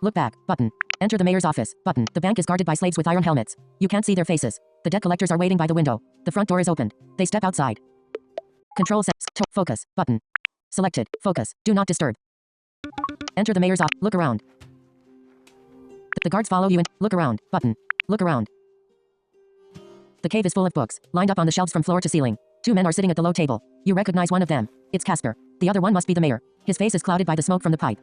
Look back. Button. Enter the mayor's office. Button. The bank is guarded by slaves with iron helmets. You can't see their faces. The debt collectors are waiting by the window. The front door is opened. They step outside. Control set. Focus. Button. Selected. Focus. Do not disturb. Enter the mayor's office. Look around. The guards follow you in. Look around. Button. Look around. The cave is full of books, lined up on the shelves from floor to ceiling. Two men are sitting at the low table. You recognize one of them. It's Casper. The other one must be the mayor. His face is clouded by the smoke from the pipe.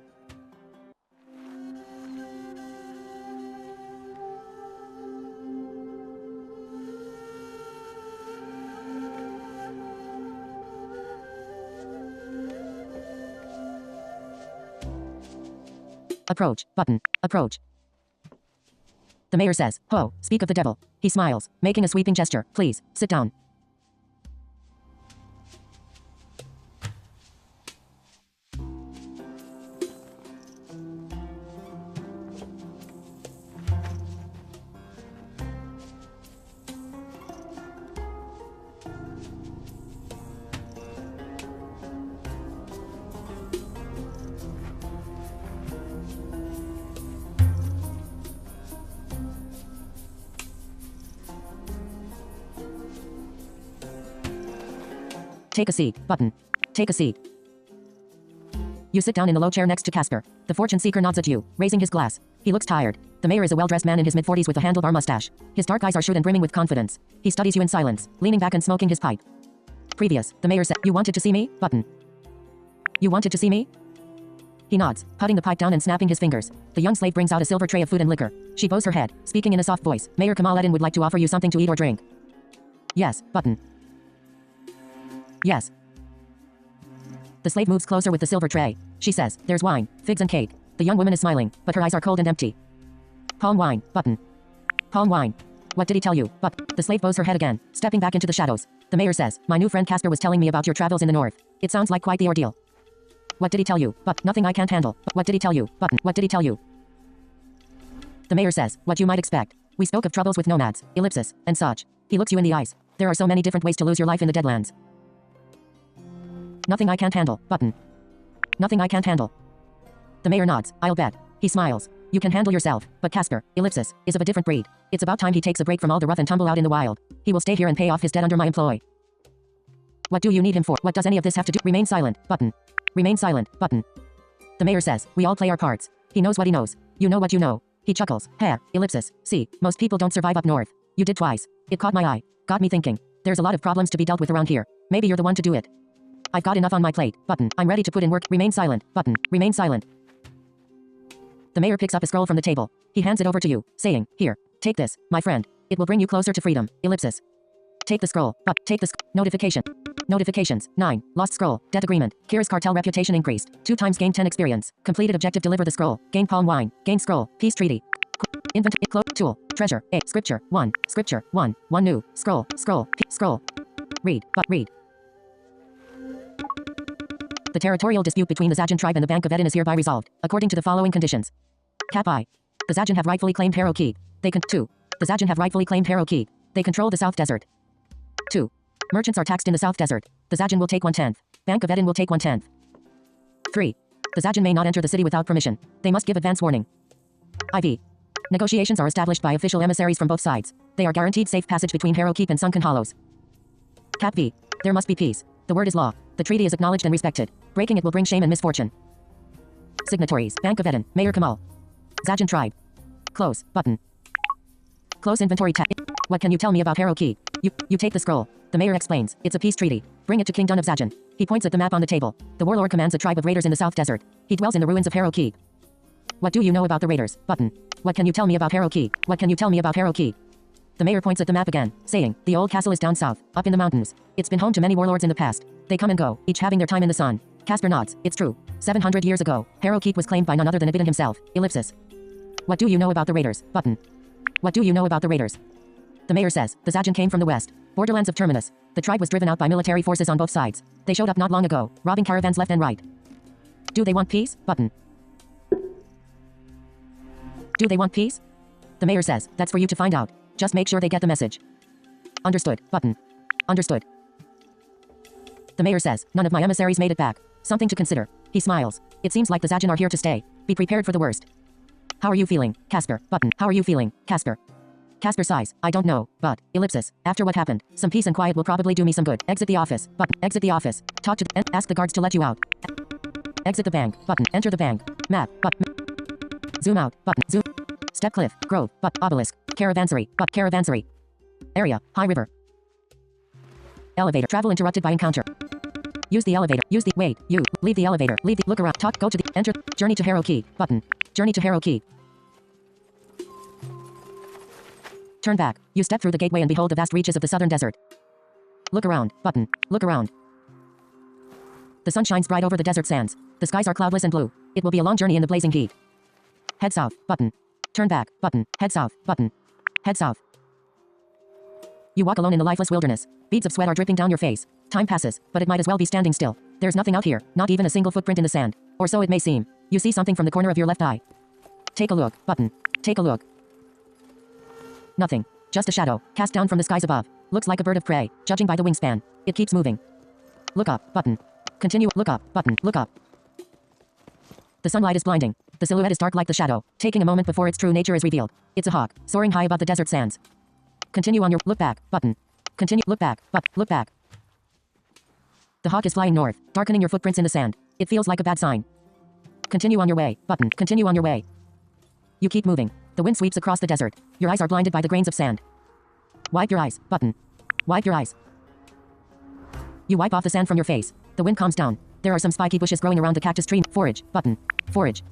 Approach. Button. Approach. The mayor says, "Ho, speak of the devil." He smiles, making a sweeping gesture. Please, sit down. Take a seat. Button. Take a seat. You sit down in the low chair next to Casper. The fortune seeker nods at you, raising his glass. He looks tired. The mayor is a well-dressed man in his mid-40s with a handlebar mustache. His dark eyes are shrewd and brimming with confidence. He studies you in silence, leaning back and smoking his pipe. Previous. The mayor said, "You wanted to see me?" Button. "You wanted to see me?" He nods, putting the pipe down and snapping his fingers. The young slave brings out a silver tray of food and liquor. She bows her head, speaking in a soft voice. "Mayor Kamaleddin would like to offer you something to eat or drink." "Yes." Button. "Yes." The slave moves closer with the silver tray. She says, "There's wine, figs and cake." The young woman is smiling, but her eyes are cold and empty. "Palm wine." Button. "Palm wine. What did he tell you?" But the slave bows her head again, stepping back into the shadows. The mayor says, "My new friend Casper was telling me about your travels in the north. It sounds like quite the ordeal." "What did he tell you?" But nothing I can't handle. What did he tell you? Button. "What did he tell you?" The mayor says, "What you might expect. We spoke of troubles with nomads, ellipsis, and such." He looks you in the eyes. "There are so many different ways to lose your life in the Deadlands." "Nothing I can't handle." Button. "Nothing I can't handle." The mayor nods. "I'll bet." He smiles. "You can handle yourself, but Casper, ellipsis, is of a different breed. It's about time he takes a break from all the rough and tumble out in the wild. He will stay here and pay off his debt under my employ." "What do you need him for? What does any of this have to do?" Remain silent. Button. Remain silent. Button. The mayor says, "We all play our parts. He knows what he knows. You know what you know." He chuckles. "Hair, ellipsis. See, most people don't survive up north. You did twice. It caught my eye. Got me thinking. There's a lot of problems to be dealt with around here. Maybe you're the one to do it." "I've got enough on my plate." Button. "I'm ready to put in work." Remain silent. Button. Remain silent. The mayor picks up a scroll from the table. He hands it over to you, saying, "Here, take this, my friend. It will bring you closer to freedom." Ellipsis. Take the scroll. But take the notification. Notifications. 9. Lost scroll. Debt agreement. Kira's cartel reputation increased. 2 times gained 10 experience. Completed objective. Deliver the scroll. Gain palm wine. Gain scroll. Peace treaty. Inventory. Close. Tool. Treasure. A. Scripture. 1. Scripture. 1. 1 new. Scroll. Scroll. Scroll. Read. But read. The territorial dispute between the Zajan tribe and the Bank of Eden is hereby resolved, according to the following conditions. Cap I. The Zajan have rightfully claimed Harrow Keep. They can 2. The Zajan have rightfully claimed Harrow Keep. They control the South Desert. 2. Merchants are taxed in the South Desert. The Zajan will take 1/10. Bank of Eden will take 1/10. 3. The Zajan may not enter the city without permission. They must give advance warning. IV. Negotiations are established by official emissaries from both sides. They are guaranteed safe passage between Harrow Keep and Sunken Hollows. Cap V. There must be peace. The word is law. The treaty is acknowledged and respected. Breaking it will bring shame and misfortune. Signatories. Bank of Eden. Mayor Kamal. Zajan tribe. Close. Button. Close inventory tab. What can you tell me about Harrow Keep? You take the scroll. The mayor explains. It's a peace treaty. Bring it to King Dun of Zajan. He points at the map on the table. The warlord commands a tribe of raiders in the South Desert. He dwells in the ruins of Harrow Keep. What do you know about the raiders? Button. What can you tell me about Harrow Keep? What can you tell me about Harrow Keep? The mayor points at the map again, saying, "The old castle is down south, up in the mountains. It's been home to many warlords in the past. They come and go, each having their time in the sun." Casper nods. "It's true. 700 years ago, Harrow Keep was claimed by none other than Abidan himself." Ellipsis. What do you know about the raiders? Button. What do you know about the raiders? The mayor says, "The Zajan came from the west, borderlands of Terminus. The tribe was driven out by military forces on both sides. They showed up not long ago, robbing caravans left and right." Do they want peace? Button. Do they want peace? The mayor says, "That's for you to find out. Just make sure they get the message." Understood. Button. Understood. The mayor says, "None of my emissaries made it back. Something to consider." He smiles. "It seems like the Zajan are here to stay. Be prepared for the worst." How are you feeling, Casper? Button. How are you feeling, Casper? Casper sighs. I don't know, but, ellipsis. After what happened, some peace and quiet will probably do me some good. Exit the office. Button. Exit the office. Talk to ask the guards to let you out. Exit the bank. Button. Enter the bank. Map. Button. Zoom out. Button. Zoom. Step cliff. Grove. But obelisk. Caravansary. But caravansary. Area. High river. Elevator. Travel interrupted by encounter. Use the elevator. Use the wait. You leave the elevator. Leave the look around. Talk. Go to the enter. Journey to Harrow Key. Button. Journey to Harrow Key. Turn back. You step through the gateway and behold the vast reaches of the southern desert. Look around. Button. Look around. The sun shines bright over the desert sands. The skies are cloudless and blue. It will be a long journey in the blazing heat. Head south. Button. Turn back. Button. Head south. Button. Head south. You walk alone in the lifeless wilderness. Beads of sweat are dripping down your face. Time passes, but it might as well be standing still. There's nothing out here, not even a single footprint in the sand. Or so it may seem. You see something from the corner of your left eye. Take a look. Button. Take a look. Nothing. Just a shadow, cast down from the skies above. Looks like a bird of prey, judging by the wingspan. It keeps moving. Look up. Button. Continue. Look up. Button. Look up. The sunlight is blinding. The silhouette is dark like the shadow, taking a moment before its true nature is revealed. It's a hawk, soaring high above the desert sands. Continue on your look back. Button. Continue. Look back. Look back. The hawk is flying north, darkening your footprints in the sand. It feels like a bad sign. Continue on your way. Button. Continue on your way. You keep moving. The wind sweeps across the desert. Your eyes are blinded by the grains of sand. Wipe your eyes. Button. Wipe your eyes. You wipe off the sand from your face. The wind calms down. There are some spiky bushes growing around the cactus tree. Forage. Button. Forage.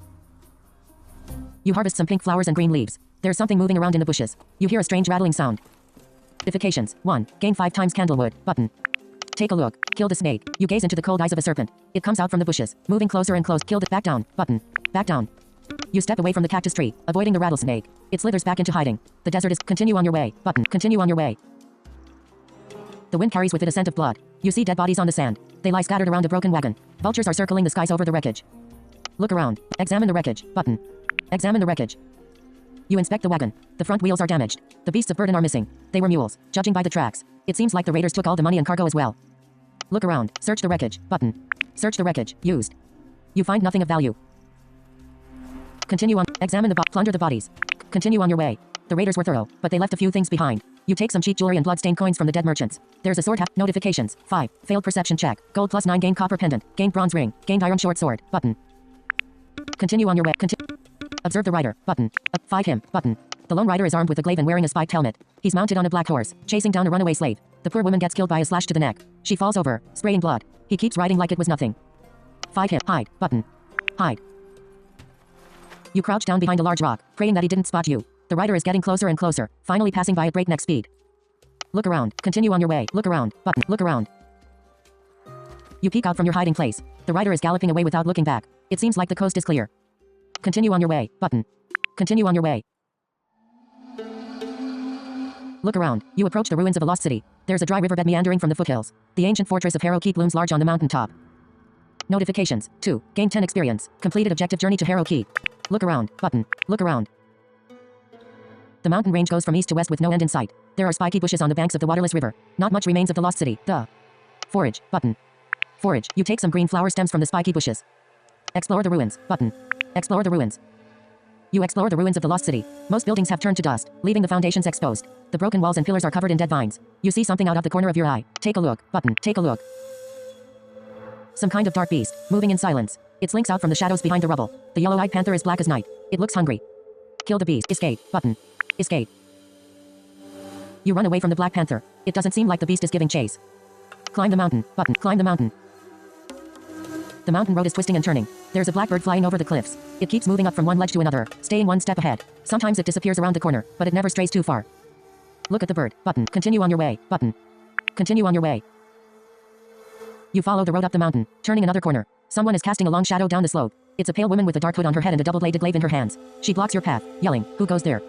You harvest some pink flowers and green leaves. There's something moving around in the bushes. You hear a strange rattling sound. Notifications. 1. Gain 5 times candlewood. Button. Take a look. Kill the snake. You gaze into the cold eyes of a serpent. It comes out from the bushes, moving closer and close. Kill it. Back down. Button. Back down. You step away from the cactus tree, avoiding the rattlesnake. It slithers back into hiding. The desert is. Continue on your way. Button. Continue on your way. The wind carries with it a scent of blood. You see dead bodies on the sand. They lie scattered around a broken wagon. Vultures are circling the skies over the wreckage. Look around. Examine the wreckage. Button. Examine the wreckage. You inspect the wagon. The front wheels are damaged. The beasts of burden are missing. They were mules, judging by the tracks. It seems like the raiders took all the money and cargo as well. Look around. Search the wreckage. Button. Search the wreckage. Used. You find nothing of value. Continue on. Examine the plunder the bodies. Continue on your way. The raiders were thorough, but they left a few things behind. You take some cheap jewelry and blood-stained coins from the dead merchants. There's a sword notifications. 5. Failed perception check. Gold plus 9 gained copper pendant. Gained bronze ring. Gained iron short sword. Button. Continue on your way. Observe the rider. Button. Fight him. Button. The lone rider is armed with a glaive and wearing a spiked helmet. He's mounted on a black horse, chasing down a runaway slave. The poor woman gets killed by a slash to the neck. She falls over, spraying blood. He keeps riding like it was nothing. Fight him. Hide. Button. Hide. You crouch down behind a large rock, praying that he didn't spot you. The rider is getting closer and closer, finally passing by at breakneck speed. Look around. Continue on your way. Look around. Button. Look around. You peek out from your hiding place. The rider is galloping away without looking back. It seems like the coast is clear. Continue on your way. Button. Continue on your way. Look around. You approach the ruins of a lost city. There's a dry riverbed meandering from the foothills. The ancient fortress of Harrow Keep looms large on the mountaintop. Notifications. 2. Gain 10 experience. Completed objective journey to Harrow Keep. Look around. Button. Look around. The mountain range goes from east to west with no end in sight. There are spiky bushes on the banks of the waterless river. Not much remains of the lost city. Forage. Button. Forage. You take some green flower stems from the spiky bushes. Explore the ruins. Button. Explore the ruins. You explore the ruins of the lost city. Most buildings have turned to dust, leaving the foundations exposed. The broken walls and pillars are covered in dead vines. You see something out of the corner of your eye. Take a look. Button. Take a look. Some kind of dark beast, moving in silence. It slinks out from the shadows behind the rubble. The yellow-eyed panther is black as night. It looks hungry. Kill the beast. Escape. Button. Escape. You run away from the black panther. It doesn't seem like the beast is giving chase. Climb the mountain. Button. Climb the mountain. The mountain road is twisting and turning. There's a blackbird flying over the cliffs. It keeps moving up from one ledge to another, staying one step ahead. Sometimes it disappears around the corner, but it never strays too far. Look at the bird. Button. Continue on your way. Button. Continue on your way. You follow the road up the mountain, turning another corner. Someone is casting a long shadow down the slope. It's a pale woman with a dark hood on her head and a double-bladed glaive in her hands. She blocks your path, yelling, "Who goes there?"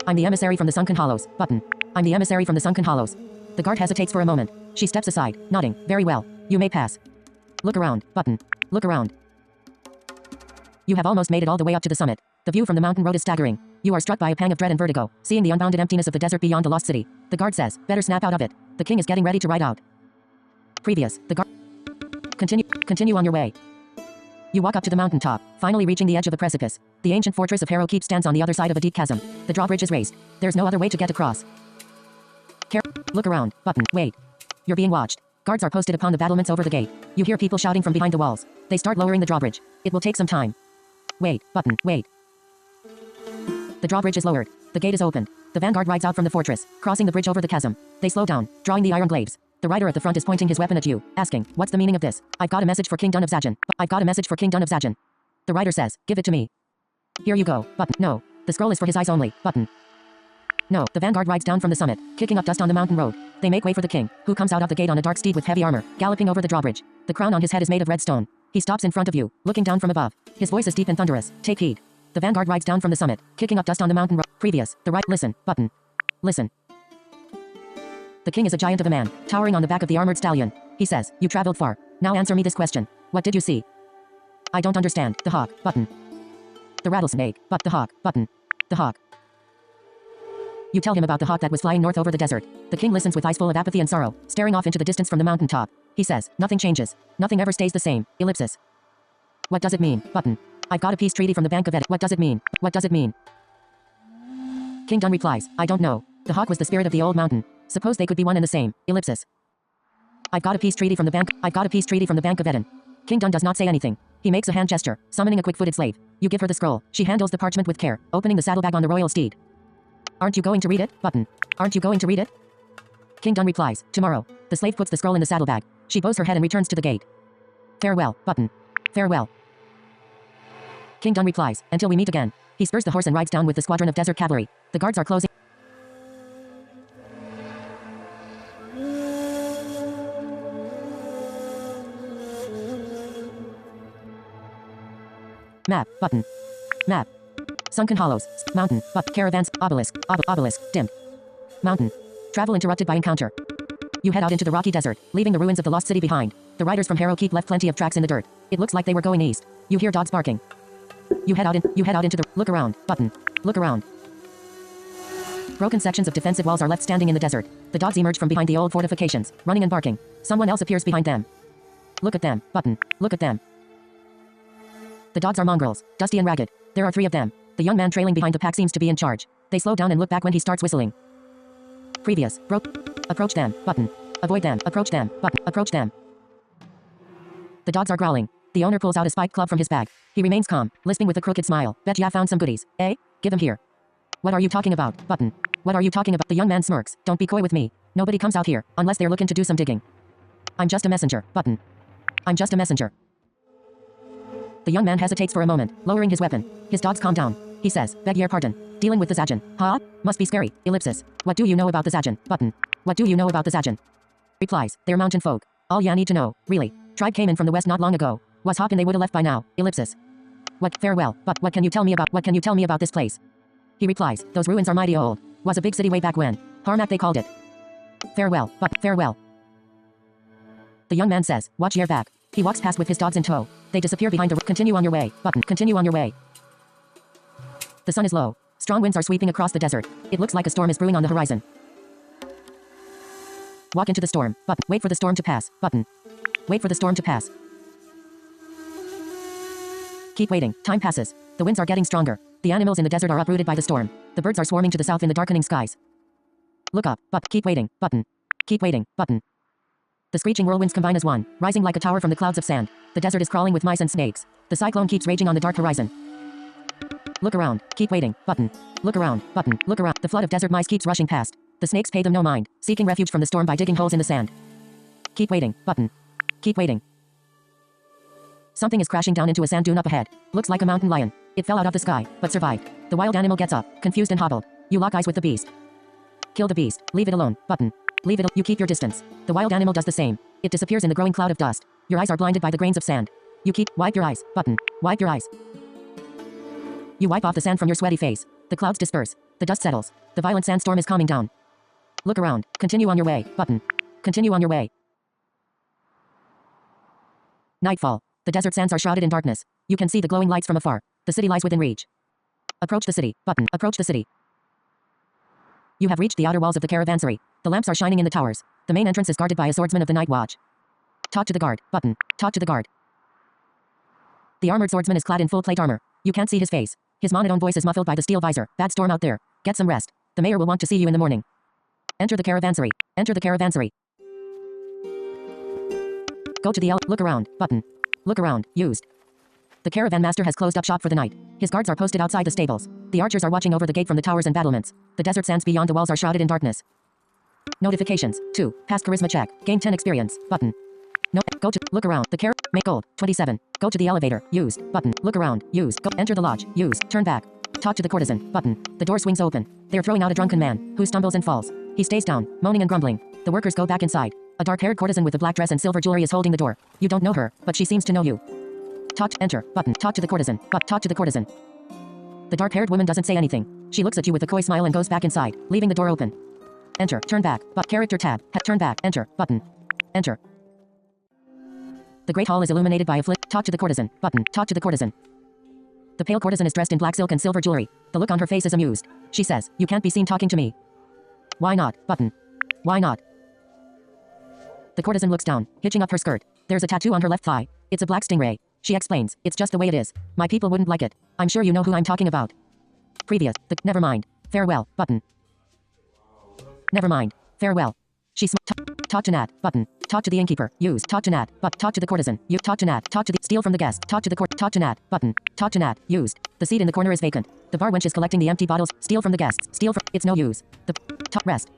"I'm the emissary from the sunken hollows." Button. "I'm the emissary from the sunken hollows." The guard hesitates for a moment. She steps aside, nodding. "Very well. You may pass." Look around. Button. Look around. You have almost made it all the way up to the summit. The view from the mountain road is staggering. You are struck by a pang of dread and vertigo, seeing the unbounded emptiness of the desert beyond the lost city. The guard says, "Better snap out of it. The king is getting ready to ride out." Previous. The guard. Continue on your way. You walk up to the mountaintop, finally reaching the edge of a precipice. The ancient fortress of Harrow Keep stands on the other side of a deep chasm. The drawbridge is raised. There's no other way to get across. Look around. Button. Wait. You're being watched. Guards are posted upon the battlements over the gate. You hear people shouting from behind the walls. They start lowering the drawbridge. It will take some time. Wait. Button. Wait. The drawbridge is lowered. The gate is opened. The vanguard rides out from the fortress, crossing the bridge over the chasm. They slow down, drawing the iron glaives. The rider at the front is pointing his weapon at you, asking, "What's the meaning of this?" "I've got a message for King Dun of Zajan. I've got a message for King Dun of Zajan." The rider says, "Give it to me." "Here you go." Button. "No. The scroll is for his eyes only." Button. "No." The vanguard rides down from the summit, kicking up dust on the mountain road. They make way for the king, who comes out of the gate on a dark steed with heavy armor, galloping over the drawbridge. The crown on his head is made of red stone. He stops in front of you, looking down from above. His voice is deep and thunderous. "Take heed." The vanguard rides down from the summit, kicking up dust on the mountain road. Previous. The right. Listen. Button. Listen. The king is a giant of a man, towering on the back of the armored stallion. He says, "You traveled far. Now answer me this question. What did you see?" "I don't understand." "The hawk." Button. "The rattlesnake." But the hawk. Button. "The hawk." You tell him about the hawk that was flying north over the desert. The king listens with eyes full of apathy and sorrow, staring off into the distance from the mountaintop. He says, "Nothing changes. Nothing ever stays the same." Ellipsis. "What does it mean?" Button. "I've got a peace treaty from the Bank of Ed." "What does it mean? What does it mean?" King Dun replies, "I don't know. The hawk was the spirit of the old mountain. Suppose they could be one and the same." Ellipsis. "I've got a peace treaty from the bank. I've got a peace treaty from the Bank of Eden." King Dun does not say anything. He makes a hand gesture, summoning a quick-footed slave. You give her the scroll. She handles the parchment with care, opening the saddlebag on the royal steed. "Aren't you going to read it?" Button. "Aren't you going to read it?" King Dun replies, "Tomorrow." The slave puts the scroll in the saddlebag. She bows her head and returns to the gate. "Farewell." Button. "Farewell." King Dun replies, "Until we meet again." He spurs the horse and rides down with the squadron of desert cavalry. The guards are closing. Map. Button. Map. Sunken hollows. Mountain. But caravans. Obelisk. Obelisk. Dimmed. Mountain. Travel interrupted by encounter. You head out into the rocky desert, leaving the ruins of the lost city behind. The riders from Harrow Keep left plenty of tracks in the dirt. It looks like they were going east. You hear dogs barking. You head out into the. Look around. Button. Look around. Broken sections of defensive walls are left standing in the desert. The dogs emerge from behind the old fortifications, running and barking. Someone else appears behind them. Look at them. Button. Look at them. The dogs are mongrels, dusty and ragged. There are 3 of them. The young man trailing behind the pack seems to be in charge. They slow down and look back when he starts whistling. Previous. Approach them. Button. Avoid them. Approach them. Button. Approach them. The dogs are growling. The owner pulls out a spiked club from his bag. He remains calm, lisping with a crooked smile. "Bet ya found some goodies, eh? Give them here." "What are you talking about?" Button. "What are you talking about?" The young man smirks. "Don't be coy with me. Nobody comes out here, unless they're looking to do some digging." "I'm just a messenger." Button. "I'm just a messenger." The young man hesitates for a moment, lowering his weapon. His dogs calm down. He says, "Beg your pardon. Dealing with the Zajan. Huh? Must be scary." Ellipsis. "What do you know about the Zajan?" Button. "What do you know about the Zajan?" Replies, "They're mountain folk. All ya need to know, really. Tribe came in from the west not long ago. Was hoppin' they woulda left by now." Ellipsis. "What? Farewell. But what can you tell me about this place?" He replies, "Those ruins are mighty old. Was a big city way back when. Harmac they called it." "Farewell. But farewell." The young man says, "Watch your back." He walks past with his dogs in tow. They disappear behind the. Continue on your way. Button. Continue on your way. The sun is low. Strong winds are sweeping across the desert. It looks like a storm is brewing on the horizon. Walk into the storm. Button. Wait for the storm to pass. Button. Wait for the storm to pass. Keep waiting. Time passes. The winds are getting stronger. The animals in the desert are uprooted by the storm. The birds are swarming to the south in the darkening skies. Look up. But keep waiting. Button. Keep waiting. Button. The screeching whirlwinds combine as one, rising like a tower from the clouds of sand. The desert is crawling with mice and snakes. The cyclone keeps raging on the dark horizon. Look around. Keep waiting. Button. Look around. Button. Look around. The flood of desert mice keeps rushing past. The snakes pay them no mind, seeking refuge from the storm by digging holes in the sand. Keep waiting. Button. Keep waiting. Something is crashing down into a sand dune up ahead. Looks like a mountain lion. It fell out of the sky, but survived. The wild animal gets up, confused and hobbled. You lock eyes with the beast. Kill the beast. Leave it alone. Button. Leave it. You keep your distance. The wild animal does the same. It disappears in the growing cloud of dust. Your eyes are blinded by the grains of sand. You keep. Wipe your eyes. Button. Wipe your eyes. You wipe off the sand from your sweaty face. The clouds disperse. The dust settles. The violent sandstorm is calming down. Look around. Continue on your way. Button. Continue on your way. Nightfall. The desert sands are shrouded in darkness. You can see the glowing lights from afar. The city lies within reach. Approach the city. Button. Approach the city. You have reached the outer walls of the caravansary. The lamps are shining in the towers. The main entrance is guarded by a swordsman of the night watch. Talk to the guard. Button. Talk to the guard. The armored swordsman is clad in full plate armor. You can't see his face. His monotone voice is muffled by the steel visor. Bad storm out there. Get some rest. The mayor will want to see you in the morning. Enter the caravansary. Enter the caravansary. Go to the look around button. Look around. Used. The caravan master has closed up shop for the night. His guards are posted outside the stables. The archers are watching over the gate from the towers and battlements. The desert sands beyond the walls are shrouded in darkness. Notifications. 2. Pass charisma check. Gain 10 experience. Button. No. Go to. Look around. The make gold. 27. Go to the elevator. Used. Button. Look around. Used. Go. Enter the lodge. Used. Turn back. Talk to the courtesan. Button. The door swings open. They're throwing out a drunken man, who stumbles and falls. He stays down, moaning and grumbling. The workers go back inside. A dark-haired courtesan with a black dress and silver jewelry is holding the door. You don't know her, but she seems to know you. Talk to enter. Button. Talk to the courtesan. Talk to the courtesan. The dark-haired woman doesn't say anything. She looks at you with a coy smile and goes back inside, leaving the door open. Enter. Turn back. Character tab. Turn back. Enter. Button. Enter. The great hall is illuminated by a talk to the courtesan. Button. Talk to the courtesan. The pale courtesan is dressed in black silk and silver jewelry. The look on her face is amused. She says, "You can't be seen talking to me." "Why not?" Button. "Why not?" The courtesan looks down, hitching up her skirt. There's a tattoo on her left thigh. It's a black stingray. She explains, "It's just the way it is. My people wouldn't like it. I'm sure you know who I'm talking about." Previous. Never mind. Farewell. Button. Never mind. Farewell. She talk to Nat. Button. Talk to the innkeeper. Use. Talk to Nat. Talk to the courtesan. You talk to Nat. Talk to the steal from the guest. Talk to the talk to Nat. Button. Talk to Nat. Used. The seat in the corner is vacant. The bar wench is collecting the empty bottles. Steal from the guests. Steal from. It's no use. The rest.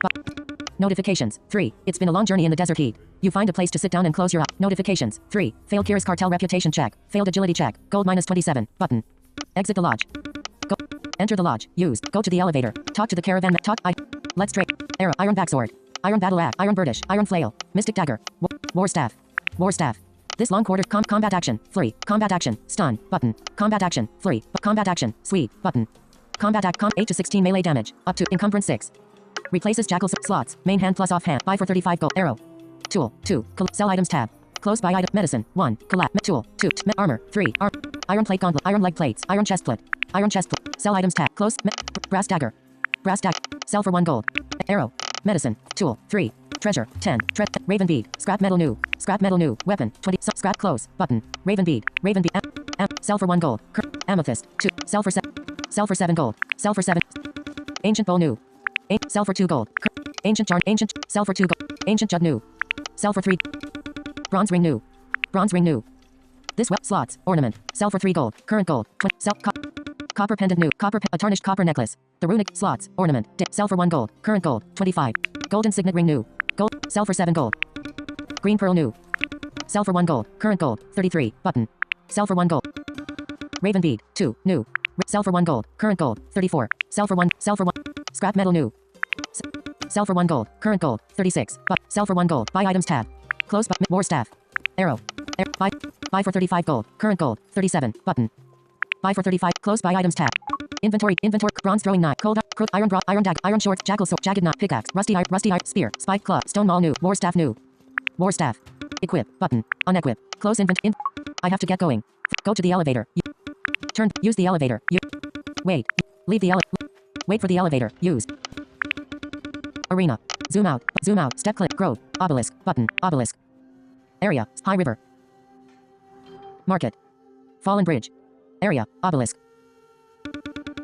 Notifications. 3. It's been a long journey in the desert heat. You find a place to sit down and close your eyes. Notifications. 3. Failed Kira's cartel reputation check. Failed agility check. Gold -27. Button. Exit the lodge. Go. Enter the lodge. Used. Go to the elevator. Talk to the caravan. Let's trade. Arrow. Iron backsword. Iron battle axe. Iron birdish. Iron flail. Mystic dagger. War staff. War staff. This long quarter. Combat action. Flurry. Combat action. Stun. Button. Combat action. Flurry. Combat action. Sweep. Button. Combat act. 8 to 16 melee damage. Up to encumbrance 6. Replaces jackal slots. Main hand plus off hand. Buy for 35 gold. Arrow. Tool. 2. Sell items tab. Close by item. Medicine. 1. Collapse. Tool. 2. Armor. 3. Iron plate gauntlet. Iron leg plates. Iron chest plate. Iron chest plate. Sell items tab. Close. Brass dagger. Brass dagger. Sell for 1 gold. Arrow. Medicine. Tool. 3. Treasure. 10. Raven bead. Scrap metal new. Scrap metal new. Weapon. 20. Scrap close. Button. Raven bead. Raven bead. Sell for 1 gold. Amethyst. 2. Sell for 7. Sell for 7 gold. Sell for 7. Ancient bowl new. Sell for 2 gold. Ancient jar. Ancient. Sell for 2 gold. Ancient jug new. Sell for 3. Bronze ring new. Bronze ring new. This slots. Ornament. Sell for 3 gold. Current gold. Sell. Copper pendant new. A tarnished copper necklace. The runic slots. Ornament. Sell for 1 gold. Current gold. 25. Golden signet ring new. Gold. Sell for 7 gold. Green pearl new. Sell for 1 gold. Current gold. 33. Button. Sell for 1 gold. Raven bead. 2. New. Sell for 1 gold. Current gold. 34. Sell for 1. Sell for 1. Scrap metal new. Sell for 1 gold. Current gold. 36. Sell for 1 gold. Buy items tab. Close. War staff. Arrow. Buy for 35 gold. Current gold. 37. Button. Buy for 35. Close by items tab. Inventory. Bronze throwing knife. Cold iron dagger. Iron shorts. Jackal sword. Jagged knot. Pickaxe. Rusty iron. Spear. Spike club. Stone maul new. War staff new. War staff. Equip. Button. Unequip. Close I have to get going. Go to the elevator. Use the elevator. Wait. Leave the Wait for the elevator. Use. Arena. Zoom out. Zoom out. Step click. Grove. Obelisk. Button. Obelisk. Area. High river. Market. Fallen bridge. Area. Obelisk.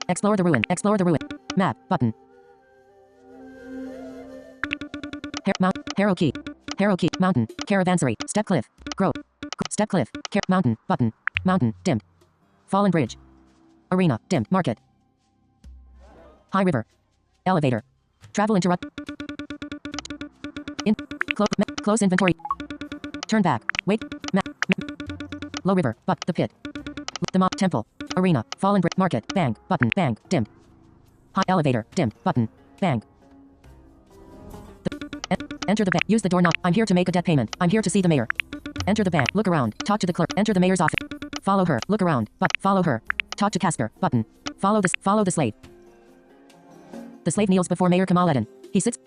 Explore the ruin. Explore the ruin. Map. Button. Harrow Key. Harrow Key. Mountain. Caravansary. Step cliff. Grove. Step cliff. Mountain. Button. Mountain. Dimmed. Fallen bridge. Arena. Dimmed. Market. High river. Elevator. Travel interrupt. Close inventory. Turn back. Wait. Low river. The pit. The mob. Temple. Arena. Fallen bridge. Market. Bang. Button. Bang. Dimmed. High elevator. Dimmed. Button. Bang. Enter the bank. Use the doorknob. I'm here to make a debt payment. I'm here to see the mayor. Enter the bank. Look around. Talk to the clerk. Enter the mayor's office. Follow her. Look around. Follow her. Talk to Casper. Button. Follow the slave. The slave kneels before Mayor Kamaleddin. He sits.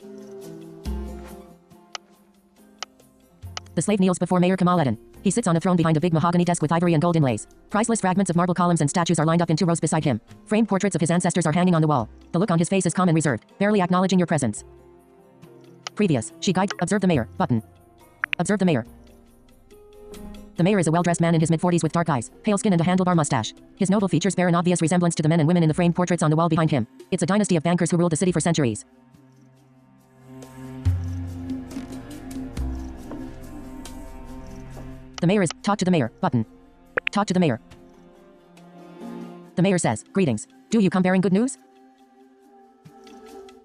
The slave kneels before Mayor Kamaleddin. He sits on a throne behind a big mahogany desk with ivory and gold inlays. Priceless fragments of marble columns and statues are lined up in 2 rows beside him. Framed portraits of his ancestors are hanging on the wall. The look on his face is calm and reserved, barely acknowledging your presence. Previous. She guide. Observe the mayor. Button. Observe the mayor. The mayor is a well-dressed man in his mid-40s with dark eyes, pale skin and a handlebar mustache. His noble features bear an obvious resemblance to the men and women in the framed portraits on the wall behind him. It's a dynasty of bankers who ruled the city for centuries. The mayor is, talk to the mayor, button. Talk to the mayor. The mayor says, greetings. Do you come bearing good news?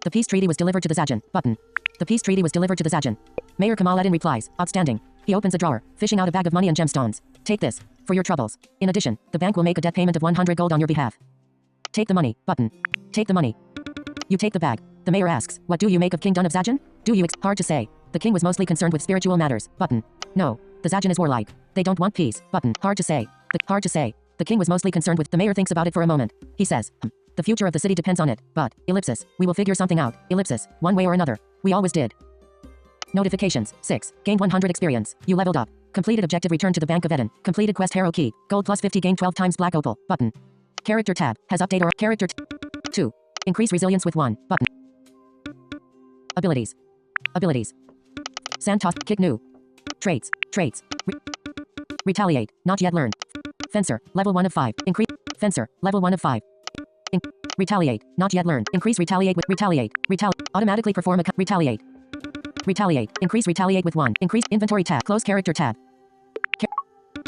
The peace treaty was delivered to the Zajan, button. The peace treaty was delivered to the Zajan. Mayor Kamaluddin replies, outstanding. He opens a drawer, fishing out a bag of money and gemstones. Take this, for your troubles. In addition, the bank will make a debt payment of 100 gold on your behalf. Take the money, button. Take the money. You take the bag. The mayor asks, what do you make of King Dun of Zajan? Do you hard to say. The king was mostly concerned with spiritual matters, button. No, the Zajan is warlike. They don't want peace, button. Hard to say. Hard to say. The king was mostly concerned with, the mayor thinks about it for a moment. He says, the future of the city depends on it, but, ellipsis, we will figure something out, ellipsis, one way or another. We always did. Notifications, 6, gained 100 experience, you leveled up. Completed objective return to the Bank of Eden. Completed quest hero key, gold plus 50 gain 12 times black opal, button. Character tab, has update or character 2. Increase resilience with 1, button. Abilities. Abilities. Sand toss, kick new. Traits, traits. Retaliate, not yet learned. Fencer, level 1 of 5, increase. Fencer, level 1 of 5. Retaliate, not yet learned. Increase retaliate with retaliate. Automatically perform a retaliate. Retaliate, increase retaliate with 1. Increase inventory tab, close character tab.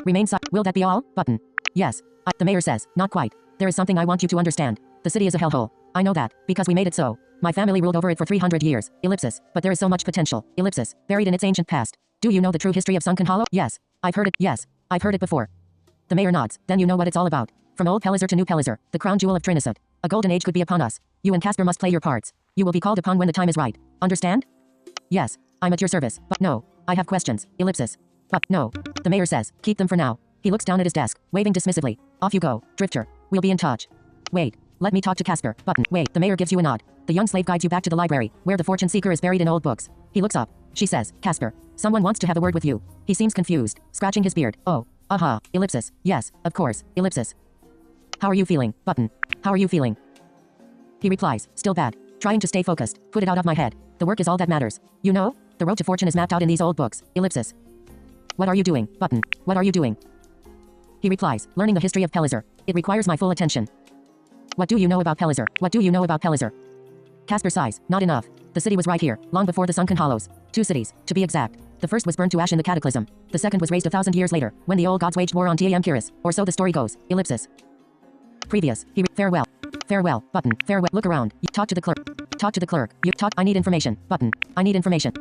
Remain will that be all? Button. Yes. The mayor says, not quite. There is something I want you to understand. The city is a hellhole. I know that, because we made it so. My family ruled over it for 300 years, ellipsis, but there is so much potential, ellipsis, buried in its ancient past. Do you know the true history of Sunken Hollow? Yes. I've heard it, yes. I've heard it before. The mayor nods, then you know what it's all about. From old Pelizar to new Pelizar, the crown jewel of Trinisut. A golden age could be upon us. You and Casper must play your parts. You will be called upon when the time is right. Understand? Yes. I'm at your service, but no. I have questions, ellipsis. But no. The mayor says, keep them for now. He looks down at his desk, waving dismissively. Off you go, Drifter. We'll be in touch. Wait. Let me talk to Casper. Button. Wait. The mayor gives you a nod. The young slave guides you back to the library, where the fortune seeker is buried in old books. He looks up. She says, Casper. Someone wants to have a word with you. He seems confused, scratching his beard. Oh. Aha. Ellipsis. Yes, of course. Ellipsis. How are you feeling? Button. How are you feeling? He replies, still bad. Trying to stay focused. Put it out of my head. The work is all that matters. You know? The road to fortune is mapped out in these old books. Ellipsis. What are you doing? Button. What are you doing? He replies, learning the history of Pelizar. It requires my full attention. What do you know about Pelizar? What do you know about Pelizar? Casper sighs, not enough. The city was right here, long before the Sunken Hollows. 2 cities, to be exact. The first was burned to ash in the Cataclysm. The second was raised 1,000 years later, when the old gods waged war on Tam Kiris, or so the story goes. Ellipsis. Previous. Farewell. Farewell. Button. Farewell. Look around. You talk to the clerk. Talk to the clerk. You talk. I need information. Button. I need information.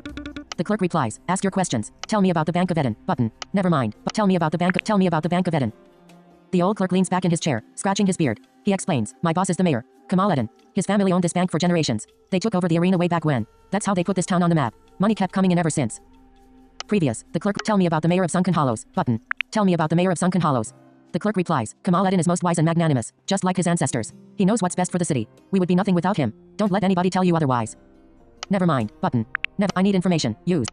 The clerk replies, ask your questions. Tell me about the Bank of Eden. Button. Never mind. But tell me about the Bank of Eden. The old clerk leans back in his chair, scratching his beard. He explains, my boss is the mayor, Kamaluddin. His family owned this bank for generations. They took over the arena way back when. That's how they put this town on the map. Money kept coming in ever since. Previous. The clerk, tell me about the mayor of Sunken Hollows. Button. Tell me about the mayor of Sunken Hollows. The clerk replies, Kamaluddin is most wise and magnanimous, just like his ancestors. He knows what's best for the city. We would be nothing without him. Don't let anybody tell you otherwise. Never mind. Button. Never. I need information. Use.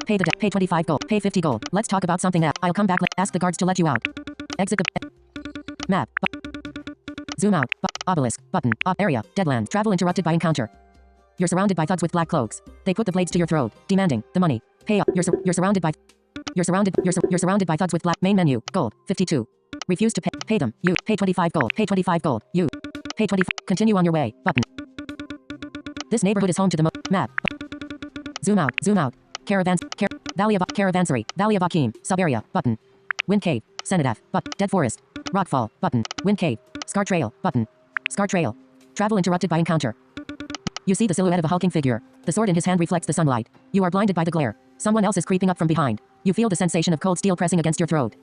Pay the debt. Pay 25 gold. Pay 50 gold. Let's talk about something else. I'll come back. Ask the guards to let you out. Exit the map. Zoom out. Obelisk. Button. Area. Deadlands. Travel interrupted by encounter. You're surrounded by thugs with black cloaks. They put the blades to your throat, demanding the money. Pay up. You're surrounded by thugs with black. Main menu. Gold. 52. Refuse to pay. Pay them. You. Pay 25 gold. Pay 25 gold. You. Pay 20. Continue on your way. Button. This neighborhood is home to the map. Zoom out. Zoom out. Caravans. Valley of Caravansary. Valley of Akeem. Sub-area. Button. Wind Cave. Senadef. Dead Forest. Rockfall. Button. Wind Cave. Scar Trail. Button. Scar Trail. Travel interrupted by encounter. You see the silhouette of a hulking figure. The sword in his hand reflects the sunlight. You are blinded by the glare. Someone else is creeping up from behind. You feel the sensation of cold steel pressing against your throat.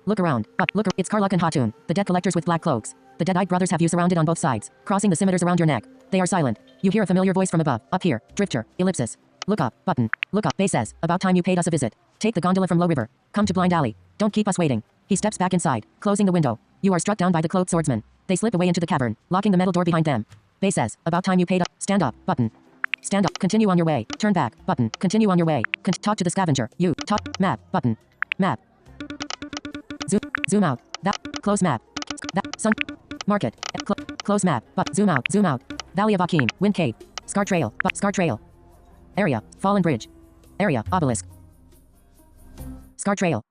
Look around. Look. It's Karluk and Hatun, the debt collectors with black cloaks. The Deadite brothers have you surrounded on both sides, crossing the scimitars around your neck. They are silent. You hear a familiar voice from above. Up here. Drifter. Ellipsis. Look up. Button. Look up. Bay says, about time you paid us a visit. Take the gondola from Low River. Come to Blind Alley. Don't keep us waiting. He steps back inside, closing the window. You are struck down by the cloaked swordsman. They slip away into the cavern, locking the metal door behind them. Bay says, about time you paid us. Stand up. Button. Stand up. Continue on your way. Turn back. Button. Continue on your way. Talk to the scavenger. You. Talk. Map. Button. Map. Zoom out. That. Close map. That. Sun. Market. Close map. But. Zoom out. Zoom out. Valley of Akeem. Wind Cave. Scar Trail. Scar Trail. Area. Fallen Bridge. Area. Obelisk. Scar Trail.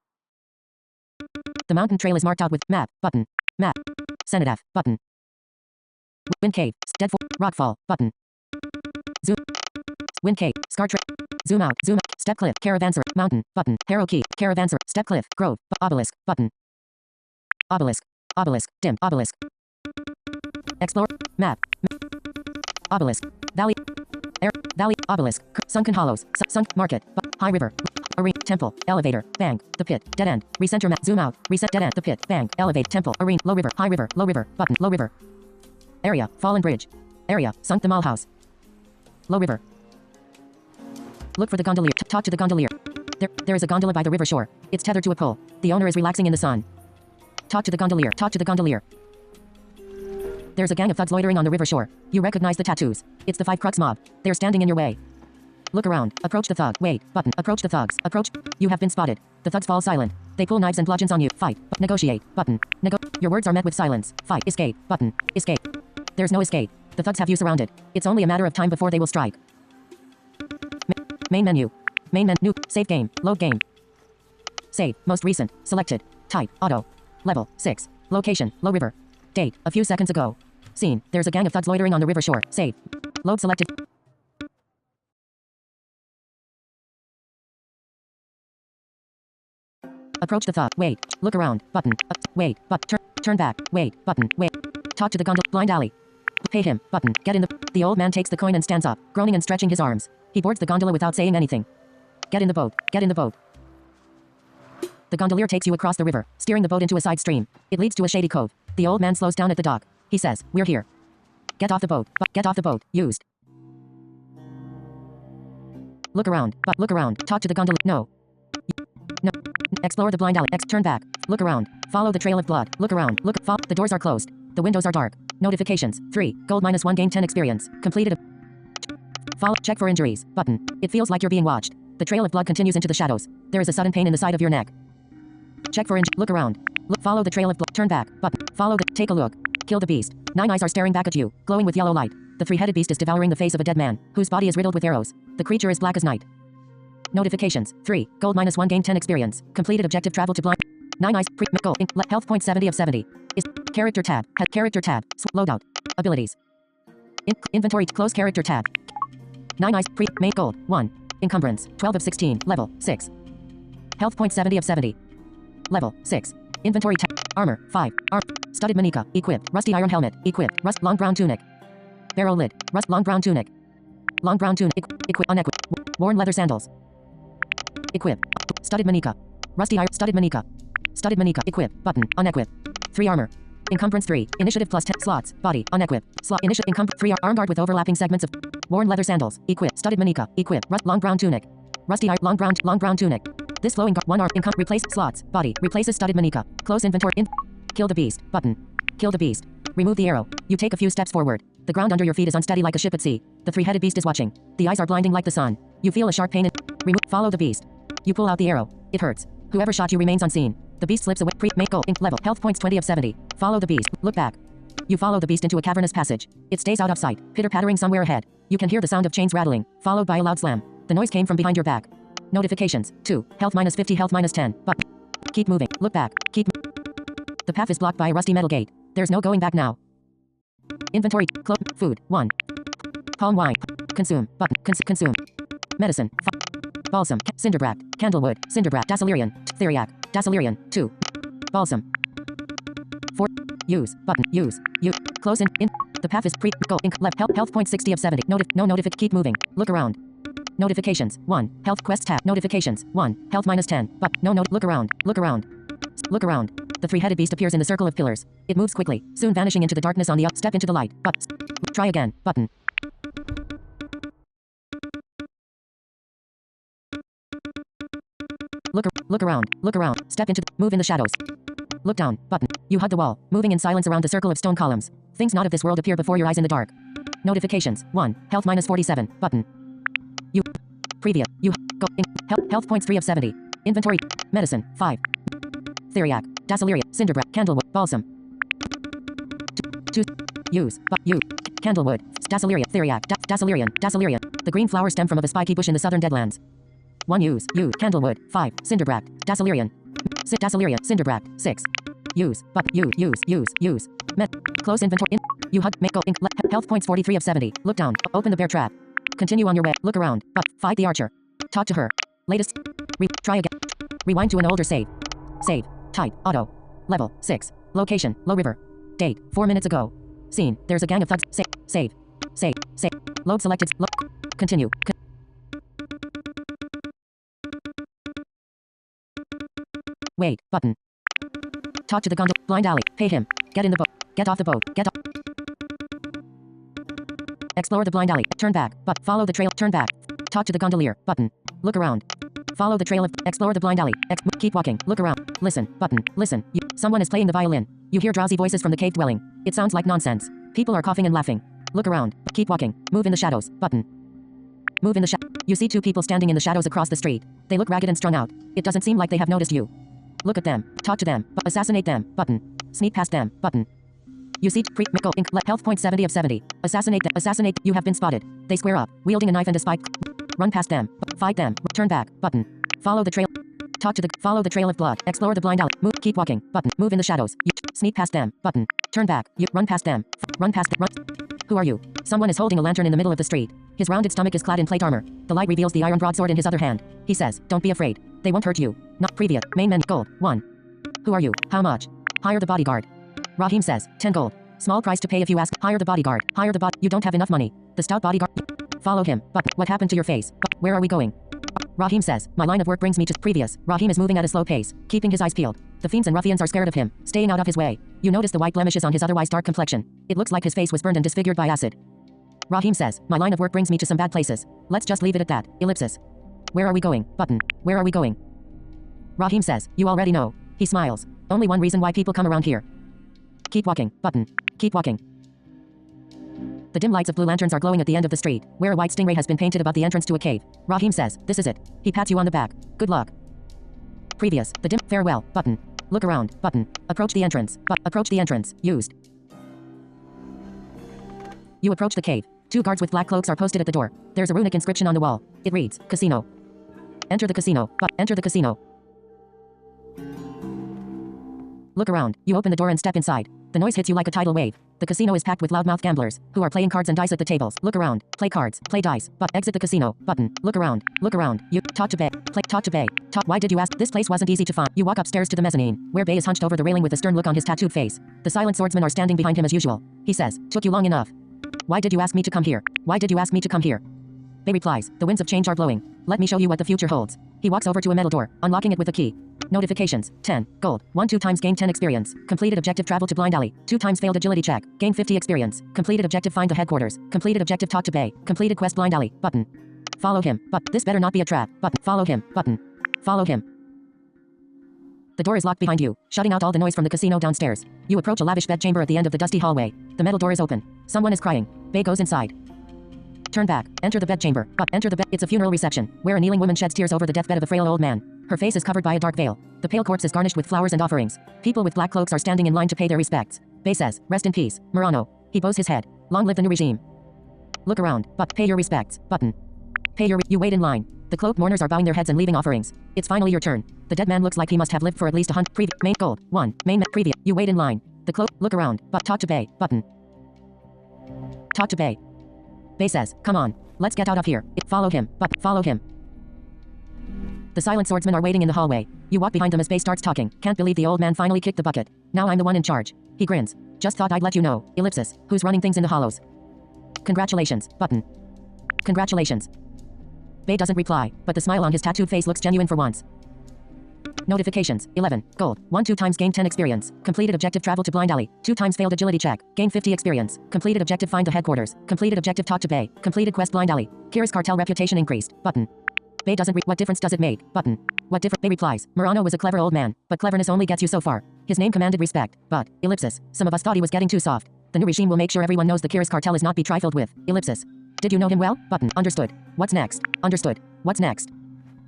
The mountain trail is marked out with map, button. Map. Senate F, button. Wind cave, dead for, rockfall, button. Zoom. Wind cave, scar trail. Zoom out, step cliff, caravanserai, mountain, button. Harrow key, caravanserai, step cliff, grove, obelisk, button. Obelisk, obelisk, dim, obelisk. Explore, map. Obelisk, valley, air, valley, obelisk, sunken hollows, sunk, market, high river, arena, temple, elevator, bank, the pit, dead end, recenter map, zoom out, reset, dead end, the pit, bank, elevate, temple, arena, low river, button, low river. Area, fallen bridge. Area, sunk the mall house. Low river. Look for the gondolier, talk to the gondolier. There is a gondola by the river shore. It's tethered to a pole. The owner is relaxing in the sun. Talk to the gondolier. There's a gang of thugs loitering on the river shore. You recognize the tattoos. It's the 5 Crux mob. They're standing in your way. Look around. Approach the thug. Wait. Button. Approach the thugs. Approach. You have been spotted. The thugs fall silent. They pull knives and bludgeons on you. Fight. Negotiate. Button. Your words are met with silence. Fight. Escape. Button. Escape. There's no escape. The thugs have you surrounded. It's only a matter of time before they will strike. Main menu. New. Save game. Load game. Save. Most recent. Selected. Type. Auto. Level. 6. Location. Low river. Date. A few seconds ago. Scene. There's a gang of thugs loitering on the river shore. Save. Load selected. Approach the thug. Wait. Look around. Button. Wait. Turn back. Wait. Button. Wait. Talk to the gondola. Blind alley. Pay him. Button. Get in the... The old man takes the coin and stands up, groaning and stretching his arms. He boards the gondola without saying anything. Get in the boat. Get in the boat. The gondolier takes you across the river, steering the boat into a side stream. It leads to a shady cove. The old man slows down at the dock. He says, "We're here. Get off the boat. Get off the boat. Used." Look around. Look around. Talk to the gondolier. No. Explore the blind alley. Turn back. Look around. Follow the trail of blood. Look around. The doors are closed. The windows are dark. Notifications. 3. Gold -1 gain 10 experience. Completed. Follow. Check for injuries. Button. It feels like you're being watched. The trail of blood continues into the shadows. There is a sudden pain in the side of your neck. Check for injury. Look around. Follow the trail of blood. Turn back. Button. Follow the... Take a look. Kill the beast. 9 eyes are staring back at you, glowing with yellow light. The 3-headed beast is devouring the face of a dead man, whose body is riddled with arrows. The creature is black as night. Notifications. 3. Gold -1 gain 10 experience. Completed objective travel to blind. 9 eyes. Goal. Health point 70 of 70. Is character tab. Character tab. Loadout. Abilities. Inventory. Close character tab. 9 eyes. Main gold. 1. Encumbrance. 12 of 16. Level 6. Health point 70 of 70. Level 6. Inventory tab. Armor. 5. Studded manica. Equipped. Rusty iron helmet. Equipped. Rust long brown tunic. Barrel lid. Rust long brown tunic. Long brown tunic. Equipped. Unequipped. Worn leather sandals. Equipped. Studded manica. Rusty iron. Studded manica. Studded manica. Equipped. Button. Unequipped. 3 armor. Encumbrance 3. Initiative plus 10 slots. Body. Unequipped. Slot. Initiative. Encumbrance 3. Arm guard with overlapping segments of. Worn leather sandals. Equipped. Studded manica. Equipped. Long brown tunic. Rusty iron. Long brown tunic. This flowing guard. 1 arm. Replace slots. Body. Replaces studded manica. Close inventory. Kill the beast. Button. Kill the beast. Remove the arrow. You take a few steps forward. The ground under your feet is unsteady like a ship at sea. The 3-headed beast is watching. The eyes are blinding like the sun. You feel a sharp pain. Follow the beast. You pull out the arrow. It hurts. Whoever shot you remains unseen. The beast slips away. Make goal. Level. Health points 20 of 70. Follow the beast. Look back. You follow the beast into a cavernous passage. It stays out of sight. Pitter-pattering somewhere ahead. You can hear the sound of chains rattling, followed by a loud slam. The noise came from behind your back. Notifications. 2. Health -50. Health -10. But keep moving. Look back. The path is blocked by a rusty metal gate. There's no going back now. Inventory. Food. 1. Palm wine. Consume. Button. Consume. Medicine. Balsam. Cinderbrat. Candlewood. Cinderbrat. Dacelerian. Theriac. Dacelerian. 2. Balsam. 4. Use. Button. Use. Close in. The path is go. Left. Health point 60 of 70. Keep moving. Look around. Notifications. 1. Health quest tab. Notifications. 1. Health -10. But look around. Look around. Look around. The 3-headed beast appears in the circle of pillars. It moves quickly, soon vanishing into the darkness on the up. Step into the light. But try again. Button. Look around. Look around. Step into move in the shadows. Look down. Button. You hug the wall, moving in silence around the circle of stone columns. Things not of this world appear before your eyes in the dark. Notifications. 1. Health -47. Button. You. Preview. You. Go. Health points 3 of 70. Inventory. Medicine. 5. Theriac. Dacelerian. Cinderbrat. Candlewood. Balsam. 2. Use. You. Candlewood. Dacelerian. Theriac. Dacelerian. The green flower stem from of a spiky bush in the southern deadlands. 1 use. Candlewood. 5. Cinderbrat. Dacelerian. Sit Dacileria, Cinderbrat, 6. Use, but, use. Met, close inventory, you hug, make go, health points 43 of 70. Look down, open the bear trap. Continue on your way, look around, but, fight the archer. Talk to her. Latest, try again. Rewind to an older save. Save, type, auto. Level, 6. Location, Low River. Date, 4 minutes ago. Scene, there's a gang of thugs, save. Load selected, continue. Wait, button. Talk to the gondola, blind alley, pay him. Get in the boat, get off the boat, get off. Explore the blind alley, turn back, but follow the trail, turn back. Talk to the gondolier, button. Look around. Follow the trail of, explore the blind alley, keep walking, look around. Listen, button, listen. Someone is playing the violin. You hear drowsy voices from the cave dwelling. It sounds like nonsense. People are coughing and laughing. Look around, keep walking, move in the shadows, button. Move in the You see 2 people standing in the shadows across the street. They look ragged and strung out. It doesn't seem like they have noticed you. Look at them, talk to them, assassinate them, button. Sneak past them, button. You see, go, health point 70 of 70. Assassinate them, assassinate, you have been spotted. They square up, wielding a knife and a spike. Run past them, fight them, turn back, button. Follow the trail. Follow the trail of blood. Explore the blind alley. Move, keep walking, button. Move in the shadows. Sneak past them, button. Turn back, run past them. Run past them, Who are you? Someone is holding a lantern in the middle of the street. His rounded stomach is clad in plate armor. The light reveals the iron broadsword in his other hand. He says, don't be afraid. They won't hurt you. Not previous. Main menu. Gold. 1. Who are you? How much? Hire the bodyguard. Rahim says, 10 gold. Small price to pay if you ask. Hire the bodyguard. Hire the You don't have enough money. The stout bodyguard. Follow him. But what happened to your face? Where are we going? Rahim says, my line of work brings me to previous. Rahim is moving at a slow pace, keeping his eyes peeled. The fiends and ruffians are scared of him, staying out of his way. You notice the white blemishes on his otherwise dark complexion. It looks like his face was burned and disfigured by acid. Rahim says, my line of work brings me to some bad places. Let's just leave it at that. Ellipsis. Where are we going? Button. Where are we going? Rahim says, you already know. He smiles. Only one reason why people come around here. Keep walking. Button. Keep walking. The dim lights of blue lanterns are glowing at the end of the street, where a white stingray has been painted above the entrance to a cave. Rahim says, this is it. He pats you on the back. Good luck. Previous. The dim. Farewell. Button. Look around. Button. Approach the entrance. Approach the entrance. Used. You approach the cave. 2 guards with black cloaks are posted at the door. There's a runic inscription on the wall. It reads, Casino. Enter the casino. Enter the casino. Look around. You open the door and step inside. The noise hits you like a tidal wave. The casino is packed with loudmouth gamblers, who are playing cards and dice at the tables. Look around. Play cards. Play dice. Exit the casino. Button. Look around. Look around. You talk to Bay. Talk to Bay. Why did you ask? This place wasn't easy to find. You walk upstairs to the mezzanine, where Bay is hunched over the railing with a stern look on his tattooed face. The silent swordsmen are standing behind him as usual. He says, took you long enough. Why did you ask me to come here? Why did you ask me to come here? Bay replies, the winds of change are blowing. Let me show you what the future holds. He walks over to a metal door, unlocking it with a key. Notifications. 10. Gold. 1 2 times gain 10 experience. Completed objective travel to blind alley. 2 times failed agility check. Gain 50 experience. Completed objective find the headquarters. Completed objective talk to Bay. Completed quest blind alley. Button. Follow him. This better not be a trap. Button. Follow him. Button. Follow him. The door is locked behind you, shutting out all the noise from the casino downstairs. You approach a lavish bedchamber at the end of the dusty hallway. The metal door is open. Someone is crying. Bay goes inside. Turn back. Enter the bedchamber. Enter the bed. It's a funeral reception, where a kneeling woman sheds tears over the deathbed of a frail old man. Her face is covered by a dark veil. The pale corpse is garnished with flowers and offerings. People with black cloaks are standing in line to pay their respects. Bay says, rest in peace, Murano. He bows his head. Long live the new regime. Look around, pay your respects. Button. You wait in line. The cloaked mourners are bowing their heads and leaving offerings. It's finally your turn. The dead man looks like he must have lived for at least 100. Main gold. 1. Previous. You wait in line. The cloak. Look around. Talk to Bay. Button. Talk to Bay. Bay says, come on. Let's get out of here. Follow him. Follow him. The silent swordsmen are waiting in the hallway. You walk behind them as Bay starts talking. Can't believe the old man finally kicked the bucket. Now I'm the one in charge. He grins. Just thought I'd let you know. Ellipsis. Who's running things in the hollows? Congratulations. Button. Congratulations. Bay doesn't reply, but the smile on his tattooed face looks genuine for once. Notifications. 11. Gold. 1 2 times gain 10 experience. Completed objective travel to blind alley. 2 times failed agility check. Gain 50 experience. Completed objective find the headquarters. Completed objective talk to Bay. Completed quest blind alley. Kira's cartel reputation increased. Button. Bay doesn't what difference does it make? Button. What difference? Bay replies. Murano was a clever old man, but cleverness only gets you so far. His name commanded respect, but, ellipsis, some of us thought he was getting too soft. The new regime will make sure everyone knows the Kira's cartel is not be trifled with. Ellipsis. Did you know him well? Button. Understood. What's next? Understood. What's next?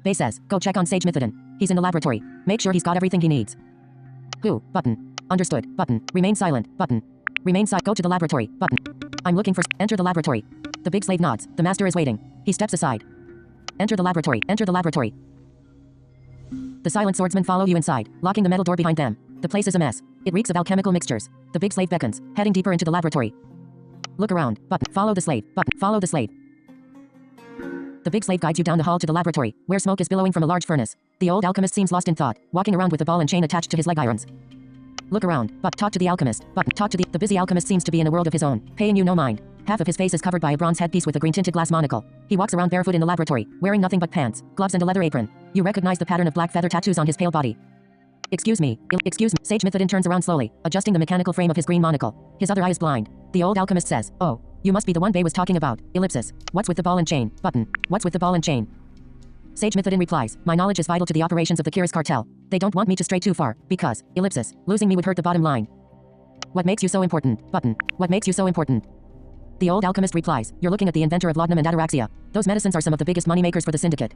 Bay says, go check on Sage Mithridon. He's in the laboratory. Make sure he's got everything he needs. Who? Button. Understood. Button. Remain silent. Button. Remain silent. Go to the laboratory. Button. I'm looking for. Enter the laboratory. The big slave nods. The master is waiting. He steps aside. Enter the laboratory. Enter the laboratory. The The silent swordsmen follow you inside, locking the metal door behind them. The place is a mess. It reeks of alchemical mixtures. The big slave beckons, heading deeper into the laboratory. Look around. Button. Follow the slave. Button. Follow the slave. The big slave guides you down the hall to the laboratory, where smoke is billowing from a large furnace. The old alchemist seems lost in thought, walking around with a ball and chain attached to his leg irons. Look around. But talk to the alchemist. Button. Talk to the busy alchemist seems to be in a world of his own, paying you no mind. Half of his face is covered by a bronze headpiece with a green-tinted glass monocle. He walks around barefoot in the laboratory, wearing nothing but pants, gloves and a leather apron. You recognize the pattern of black feather tattoos on his pale body. Excuse me. Sage Mithridin turns around slowly, adjusting the mechanical frame of his green monocle. His other eye is blind. The old alchemist says, "Oh, you must be the one Bay was talking about." Ellipsis. What's with the ball and chain? Button. What's with the ball and chain? Sage Mithridin replies, "My knowledge is vital to the operations of the Kiris cartel. They don't want me to stray too far, because, ellipsis, losing me would hurt the bottom line." What makes you so important? Button. What makes you so important? The old alchemist replies, "You're looking at the inventor of laudanum and ataraxia. Those medicines are some of the biggest moneymakers for the syndicate."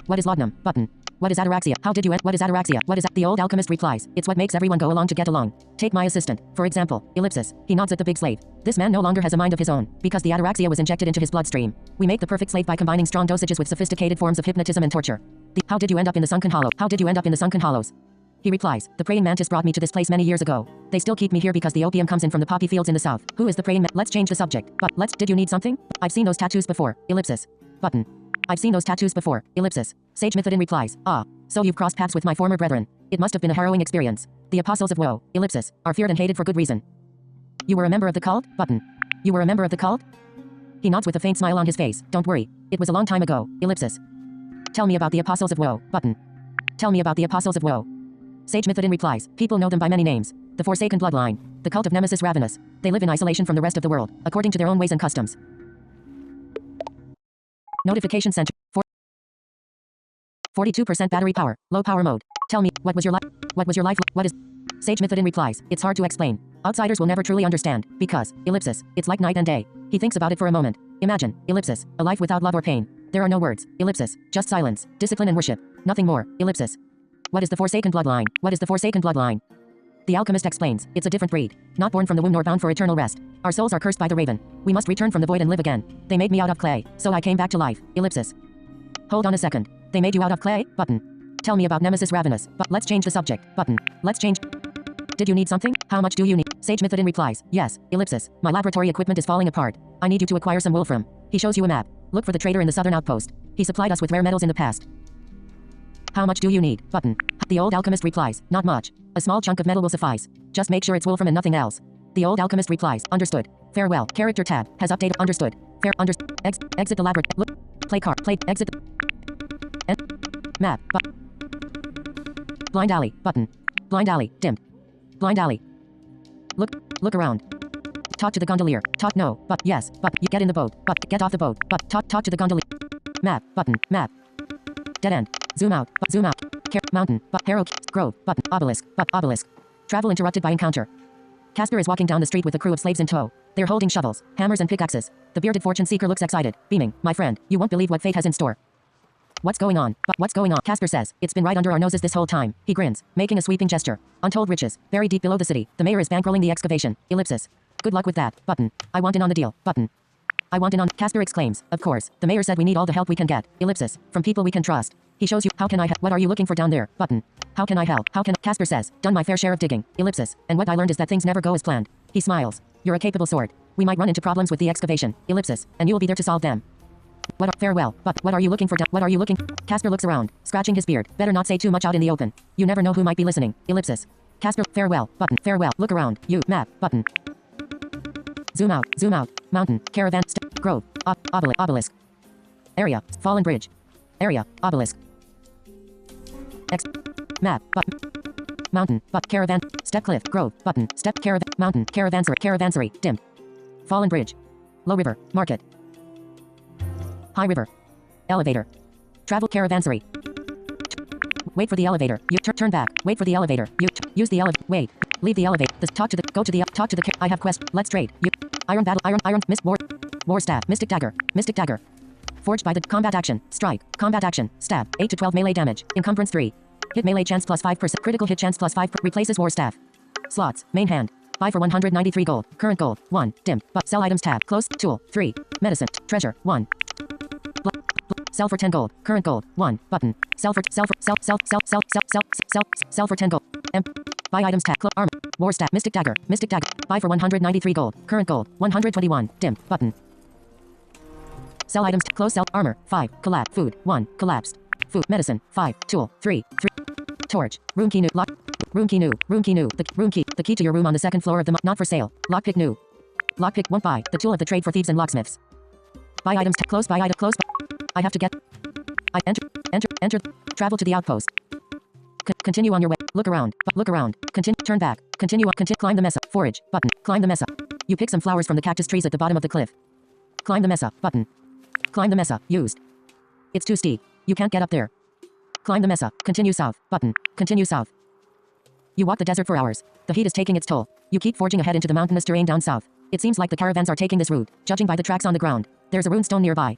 What is laudanum? Button. What is ataraxia? How did you What is ataraxia? What is The old alchemist replies, "It's what makes everyone go along to get along. Take my assistant, for example, ellipsis." He nods at the big slave. "This man no longer has a mind of his own, because the ataraxia was injected into his bloodstream. We make the perfect slave by combining strong dosages with sophisticated forms of hypnotism and torture." How did you end up in the sunken hollow? How did you end up in the sunken hollows? He replies, "The praying mantis brought me to this place many years ago. They still keep me here because the opium comes in from the poppy fields in the south." Who is the praying Let's change the subject. Did you need something? I've seen those tattoos before, ellipsis. Button. I've seen those tattoos before, ellipsis. Sage Mithridin replies, "Ah, so you've crossed paths with my former brethren. It must have been a harrowing experience. The apostles of woe, ellipsis, are feared and hated for good reason." You were a member of the cult? Button. You were a member of the cult? He nods with a faint smile on his face. "Don't worry. It was a long time ago, ellipsis." Tell me about the apostles of woe. Button. Tell me about the apostles of woe. Sage Mithridin replies, "People know them by many names. The Forsaken Bloodline. The cult of Nemesis Ravenous. They live in isolation from the rest of the world, according to their own ways and customs." Notification center. 42% battery power. Low power mode. Tell me, what was your life? What was your life? What is... Sage Mithridin replies, "It's hard to explain. Outsiders will never truly understand, because, ellipsis, it's like night and day." He thinks about it for a moment. Imagine, ellipsis, a life without love or pain. There are no words, ellipsis, just silence, discipline and worship. Nothing more, ellipsis. What is the Forsaken Bloodline? What is the Forsaken Bloodline? The alchemist explains, "It's a different breed. Not born from the womb nor bound for eternal rest. Our souls are cursed by the raven. We must return from the void and live again. They made me out of clay, so I came back to life, ellipsis." Hold on a second. They made you out of clay? Button. Tell me about Nemesis Ravenous. But let's change the subject. Button. Let's change. Did you need something? How much do you need? Sage Mithridin replies, "Yes, ellipsis. My laboratory equipment is falling apart. I need you to acquire some wolfram." He shows you a map. Look for the trader in the southern outpost. He supplied us with rare metals in the past. How much do you need? Button. The old alchemist replies, "Not much. A small chunk of metal will suffice. Just make sure it's wolfram and nothing else." The old alchemist replies, "Understood. Farewell." Character tab has updated. Understood. Exit the laboratory. Look. Play card. Play. Exit. Map. Blind alley. Button. Blind alley. Dimmed. Blind alley. Look around. Talk to the gondolier. No. But yes. But you get in the boat. But get off the boat. But talk to the gondolier. Map. Button. Map. Dead end. Zoom out. Zoom out. Mountain. Harrow. Grove. Button. Obelisk. Obelisk. Travel interrupted by encounter. Casper is walking down the street with a crew of slaves in tow. They're holding shovels, hammers and pickaxes. The bearded fortune seeker looks excited, beaming. "My friend, you won't believe what fate has in store." What's going on? What's going on? Casper says, "It's been right under our noses this whole time." He grins, making a sweeping gesture. "Untold riches, very deep below the city. The mayor is bankrolling the excavation. Ellipsis. Good luck with that. Button. I want in on the deal. Button. I want in on..." Casper exclaims, "Of course. The mayor said we need all the help we can get. Ellipsis. From people we can trust." He shows you, "How can I help? What are you looking for down there?" Button. "How can I help? How can..." Casper says, "Done my fair share of digging. Ellipsis. And what I learned is that things never go as planned." He smiles. "You're a capable sort. We might run into problems with the excavation. Ellipsis. And you'll be there to solve them." Farewell. But what are you looking for? What are you looking? Casper looks around, scratching his beard. "Better not say too much out in the open. You never know who might be listening." Ellipsis. Casper. "Farewell. Button. Farewell. Look around. You. Map. Button. Zoom out. Zoom out. Mountain. Caravan. Grove. Obelisk. Area. Fallen bridge. Area. Obelisk. Map. Button. Mountain. Caravan. Step cliff. Grove. Button. Step caravan. Mountain. Caravansary. Dimmed. Fallen bridge. Low river. Market. High river. Elevator. Travel. Caravansary. Wait for the elevator. You turn back. Wait for the elevator. You use the elevator. Wait. Leave the elevator. Talk to the. Go to the. Talk to the. I have quest. Let's trade. You. Iron battle. Iron. Mist war. War staff. Mystic dagger. Mystic dagger. Forged by the combat action. Strike. Combat action. Stab. 8 to 12 melee damage. Encumbrance 3. Hit melee chance plus 5%. Critical hit chance plus 5%. Replaces war staff. Slots. Main hand. Buy for 193 gold. Current gold. 1. Dimmed. Sell items tab. Close. Tool. 3. Medicine. Treasure. 1. Sell for 10 gold. Current gold. 1. Button. Sell for 10 gold. Buy items tag. Armor. War stat. Mystic dagger. Mystic dagger. Buy for 193 gold. Current gold. 121. Dim. Button. Sell items. Close sell. Armor. 5. Collapse. Food. 1. Collapsed. Food. Medicine. 5. Tool. 3. Torch. Room key new. Lock. Room key new. Room key new. The room key. The key to your room on the second floor of the not for sale. Lockpick new. Lockpick 1. Buy. The tool of the trade for thieves and locksmiths. Buy items. Close. Buy item. Close. I have to get. I enter. Travel to the outpost. Continue on your way. Look around. Look around. Continue. Turn back. Continue. Climb the mesa. Forage. Button. Climb the mesa. You pick some flowers from the cactus trees at the bottom of the cliff. Climb the mesa. Button. Climb the mesa. Used. It's too steep. You can't get up there. Climb the mesa. Continue south. Button. Continue south. You walk the desert for hours. The heat is taking its toll. You keep forging ahead into the mountainous terrain down south. It seems like the caravans are taking this route, judging by the tracks on the ground. There's a rune stone nearby.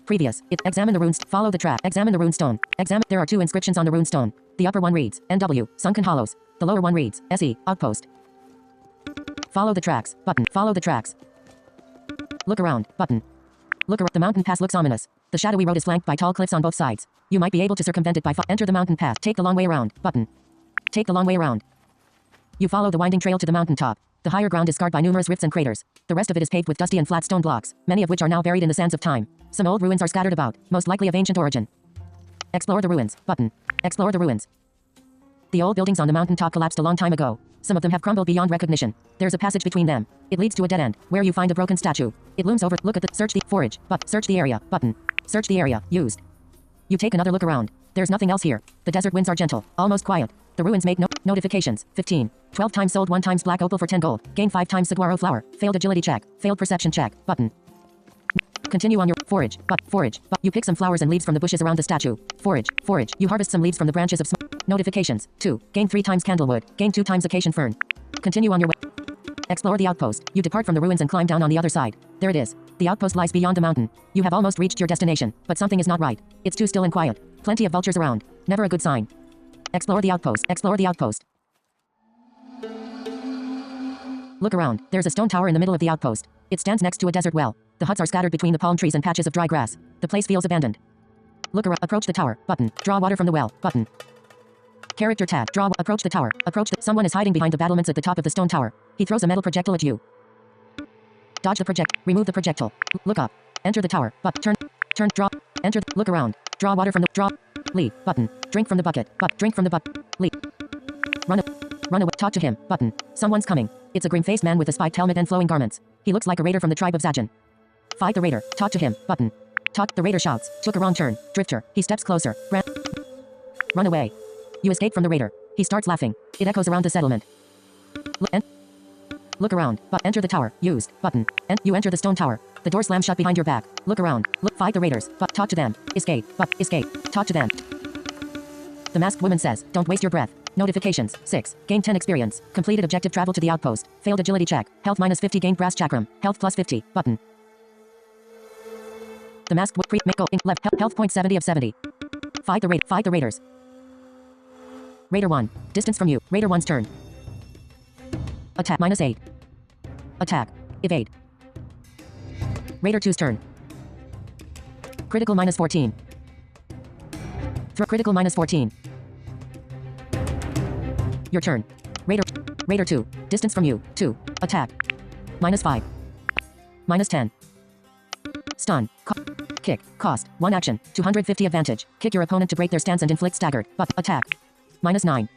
Previous. Examine the runes. Follow the track. Examine the rune stone. There are 2 inscriptions on the rune stone. The upper one reads NW, Sunken Hollows. The lower one reads SE, Outpost. Follow the tracks. Button. Follow the tracks. Look around. Button. Look around. The mountain pass looks ominous. The shadowy road is flanked by tall cliffs on both sides. You might be able to circumvent it by enter the mountain path. Take the long way around. Button. Take the long way around. You follow the winding trail to the mountain top. The higher ground is scarred by numerous rifts and craters. The rest of it is paved with dusty and flat stone blocks, many of which are now buried in the sands of time. Some old ruins are scattered about, most likely of ancient origin. Explore the ruins. Button. Explore the ruins. The old buildings on the mountain top collapsed a long time ago. Some of them have crumbled beyond recognition. There's a passage between them. It leads to a dead end, where you find a broken statue. It looms over. Look at the search the forage. Search the area. Button. Search the area. Used. You take another look around. There's nothing else here. The desert winds are gentle, almost quiet. The ruins make no notifications. 15. 12 times sold 1 times black opal for 10 gold. Gain 5 times saguaro flower. Failed agility check. Failed perception check. Button. Continue on your forage. Forage. You pick some flowers and leaves from the bushes around the statue. Forage. Forage. You harvest some leaves from the branches of notifications. 2. Gain 3 times candlewood. Gain 2 times acacia fern. Continue on your way. Explore the outpost. You depart from the ruins and climb down on the other side. There it is. The outpost lies beyond the mountain. You have almost reached your destination, but something is not right. It's too still and quiet. Plenty of vultures around. Never a good sign. Explore the outpost. Explore the outpost. Look around. There's a stone tower in the middle of the outpost. It stands next to a desert well. The huts are scattered between the palm trees and patches of dry grass. The place feels abandoned. Look around. Approach the tower. Button. Draw water from the well. Button. Character tab. Draw. Approach the tower. Someone is hiding behind the battlements at the top of the stone tower. He throws a metal projectile at you. Dodge the project. Remove the projectile. Look up. Enter the tower. Turn. Draw. Enter. Look around. Draw water from the. Draw. Leave. Button. Drink from the bucket. Drink from the bucket. Leave. Run away. Talk to him. Button. Someone's coming. It's a grim-faced man with a spiked helmet and flowing garments. He looks like a raider from the tribe of Zajan. Fight the raider. Talk to him. Button. Talk. The raider shouts. Took a wrong turn. Drifter. He steps closer. Run away. You escape from the raider. He starts laughing. It echoes around the settlement. Look around. Enter the tower. Used. Button. You enter the stone tower. The door slams shut behind your back. Look around. Fight the raiders. Talk to them. Escape. Escape. Talk to them. The masked woman says, don't waste your breath. Notifications. 6. Gain 10 experience. Completed objective travel to the outpost. Failed agility check. Health minus 50. Gained brass chakram. Health plus 50. Button. The masked left. Health point 70 of 70. Fight the raiders. Raider 1. Distance from you. Raider 1's turn. Attack minus 8. Attack. Evade. Raider 2's turn. Critical minus 14. Throw critical minus 14. Your turn. Raider 2. Distance from you. 2. Attack. Minus 5. Minus 10. Stun. Kick. Cost. 1 action. 250 advantage. Kick your opponent to break their stance and inflict staggered. Attack. Minus 9.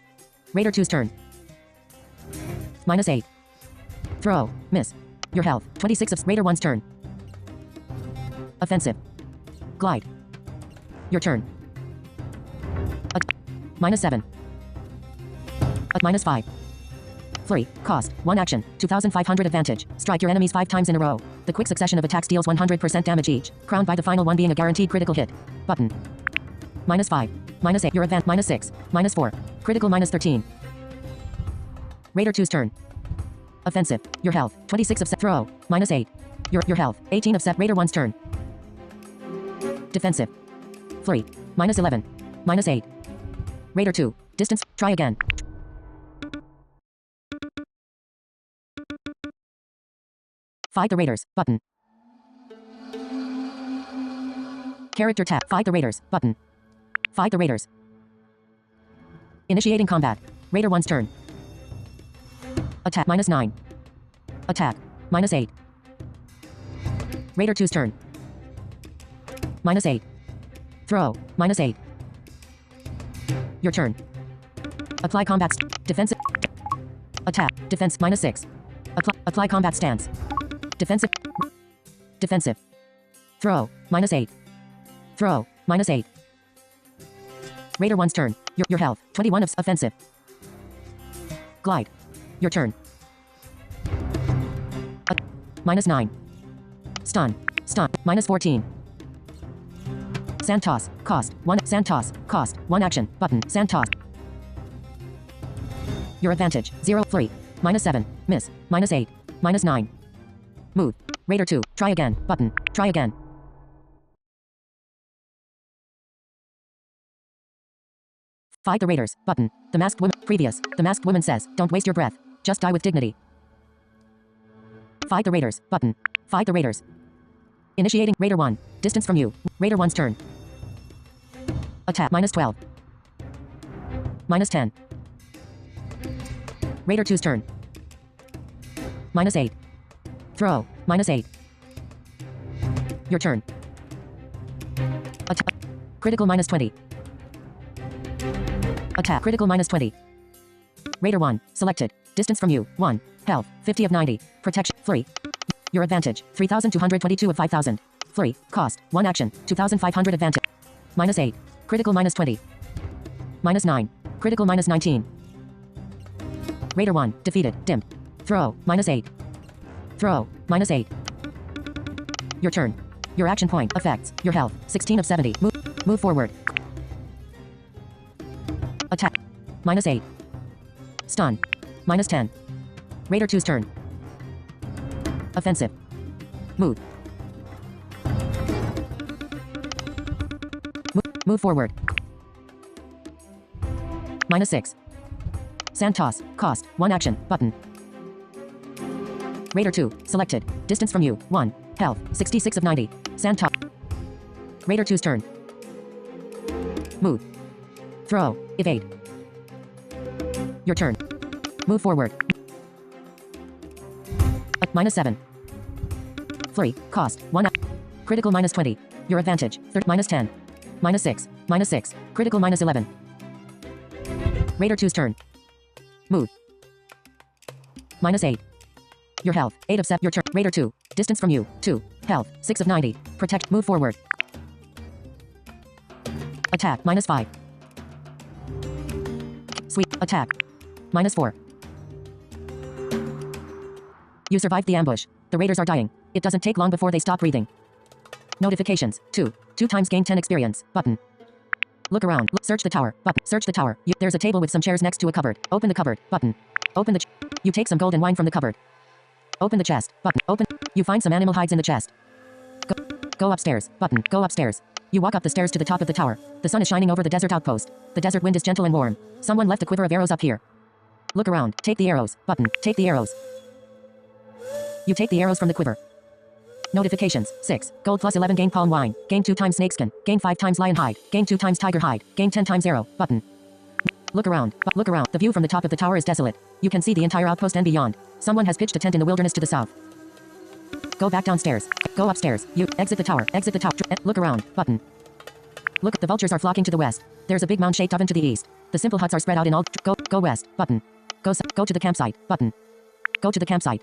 Raider 2's turn. Minus 8. Throw. Miss. Your health. 26 of Raider 1's turn. Offensive. Glide. Your turn. Minus 7. Minus 5. Flurry. Cost. 1 action. 2,500 advantage. Strike your enemies 5 times in a row. The quick succession of attacks deals 100% damage each. Crowned by the final one being a guaranteed critical hit. Button. Minus 5. Minus 8. Your advance. Minus 6. Minus 4. Critical minus 13. Raider 2's turn. Offensive. Your health. 26 of set. Throw. Minus 8. Your health. 18 of set. Raider 1's turn. Defensive. Flurry. Minus 11. Minus 8. Raider 2. Distance. Try again. Fight the raiders. Button. Character tab. Fight the raiders. Button. Fight the raiders. Initiating combat. Raider 1's turn. Attack -9. Attack -8. Raider 2's turn. -8. Throw -8. Your turn. Apply combat. Defensive. Attack. Defense -6. Apply combat stance. Defensive. Defensive. Throw -8. Throw -8. Raider 1's turn. Your health 21 of offensive. Glide. Your turn. -9. Stun. Stun. -14. Sand toss. Cost 1. Sand toss. Cost 1 action. Button. Sand toss. Your advantage. 0. 3. -7. Miss. -8. -9. Move. Raider 2. Try again. Button. Try again. Fight the raiders. Button. The masked woman. Previous. The masked woman says, don't waste your breath. Just die with dignity. Fight the raiders. Button. Fight the raiders. Initiating. Raider 1. Distance from you. Raider 1's turn. Attack. -12. -10. Raider 2's turn. -8. Throw. -8. Your turn. Attack. Critical -20. Attack. Critical -20. Raider 1. Selected. Distance from you. 1. Health. 50 of 90. Protection. Flurry. Your advantage. 3,222 of 5,000. Flurry. Cost. 1 action. 2,500 advantage. -8. Critical -20. -9. Critical -19. Raider 1. Defeated. Dimmed. Throw. -8. Throw. -8. Your turn. Your action point. Effects. Your health. 16 of 70. Move forward. Attack. -8. Stun. -10. Raider 2's turn. Offensive. Move. Move forward. -6. Sand toss. Cost. 1 action. Button. Raider 2. Selected. Distance from you. 1. Health. 66 of 90. Sand toss. Raider 2's turn. Move. Throw. Evade. Your turn. Move forward. -7. Flurry. Cost. 1. Critical -20. Your advantage. -10. -6. -6. Critical -11. Raider 2's turn. Move. -8. Your health. 8 of 7. Your turn. Raider 2. Distance from you. 2. Health. 6 of 90. Protect. Move forward. Attack. -5. Sweep. Attack. -4. You survived the ambush. The raiders are dying. It doesn't take long before they stop breathing. Notifications. 2. 2 times gain 10 experience. Button. Look around. Search the tower. Button. Search the tower. There's a table with some chairs next to a cupboard. Open the cupboard. Button. Open the You take some gold and wine from the cupboard. Open the chest. Button. Open. You find some animal hides in the chest. Go upstairs. Button. Go upstairs. You walk up the stairs to the top of the tower. The sun is shining over the desert outpost. The desert wind is gentle and warm. Someone left a quiver of arrows up here. Look around. Take the arrows. Button. Take the arrows. You take the arrows from the quiver. Notifications. 6. Gold plus 11 gain palm wine. Gain 2 times snakeskin. Gain 5 times lion hide. Gain 2 times tiger hide. Gain 10 times arrow. Button. Look around. Look around. The view from the top of the tower is desolate. You can see the entire outpost and beyond. Someone has pitched a tent in the wilderness to the south. Go back downstairs. Go upstairs. You exit the tower. Exit the tower. Look around. Button. Look. The vultures are flocking to the west. There's a big mound-shaped oven to the east. The simple huts are spread out in all. Go west. Button. Go to the campsite. Button. Go to the campsite.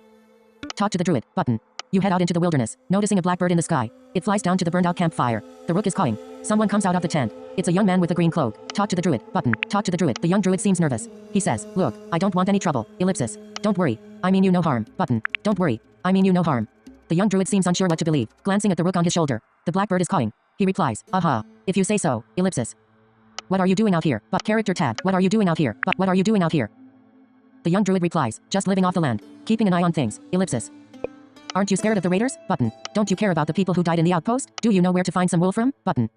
Talk to the druid. Button. You head out into the wilderness, noticing a blackbird in the sky. It flies down to the burned-out campfire. The rook is cawing. Someone comes out of the tent. It's a young man with a green cloak. Talk to the druid. Button. Talk to the druid. The young druid seems nervous. He says, look, I don't want any trouble. Ellipsis. Don't worry. I mean you no harm. Button. Don't worry. I mean you no harm. The young druid seems unsure what to believe, glancing at the rook on his shoulder. The blackbird is cawing. He replies, aha. If you say so. Ellipsis. What are you doing out here? But character tab. What are you doing out here? But what are you doing out here? The young druid replies, just living off the land. Keeping an eye on things. Ellipsis. Aren't you scared of the raiders? Button. Don't you care about the people who died in the outpost? Do you know where to find some wool from? Button.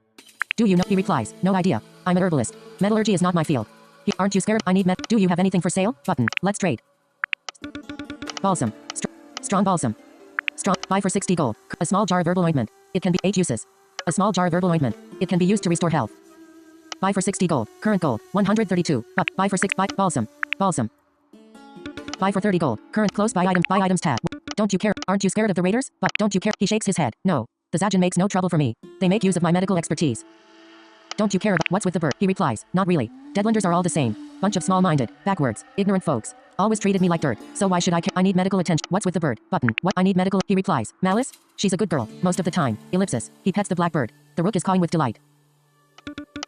Do you know? He replies, no idea. I'm an herbalist. Metallurgy is not my field. Aren't you scared? I need Do you have anything for sale? Button. Let's trade. Balsam. Strong balsam. Strong. Buy for 60 gold. A small jar of herbal ointment. It can be 8 uses. A small jar of herbal ointment. It can be used to restore health. Buy for 60 gold. Current gold, 132. Buy for 6. Buy balsam. Balsam. Buy for 30 gold. Current close by items. Buy items tab. Don't you care? Aren't you scared of the raiders? But don't you care? He shakes his head. No. The Zajan makes no trouble for me. They make use of my medical expertise. Don't you care about what's with the bird? He replies. Not really. Deadlanders are all the same. Bunch of small-minded, backwards, ignorant folks. Always treated me like dirt. So why should I care? I need medical attention. What's with the bird? Button. What? I need medical. He replies. Malice? She's a good girl. Most of the time. Ellipsis. He pets the blackbird. The rook is cawing with delight.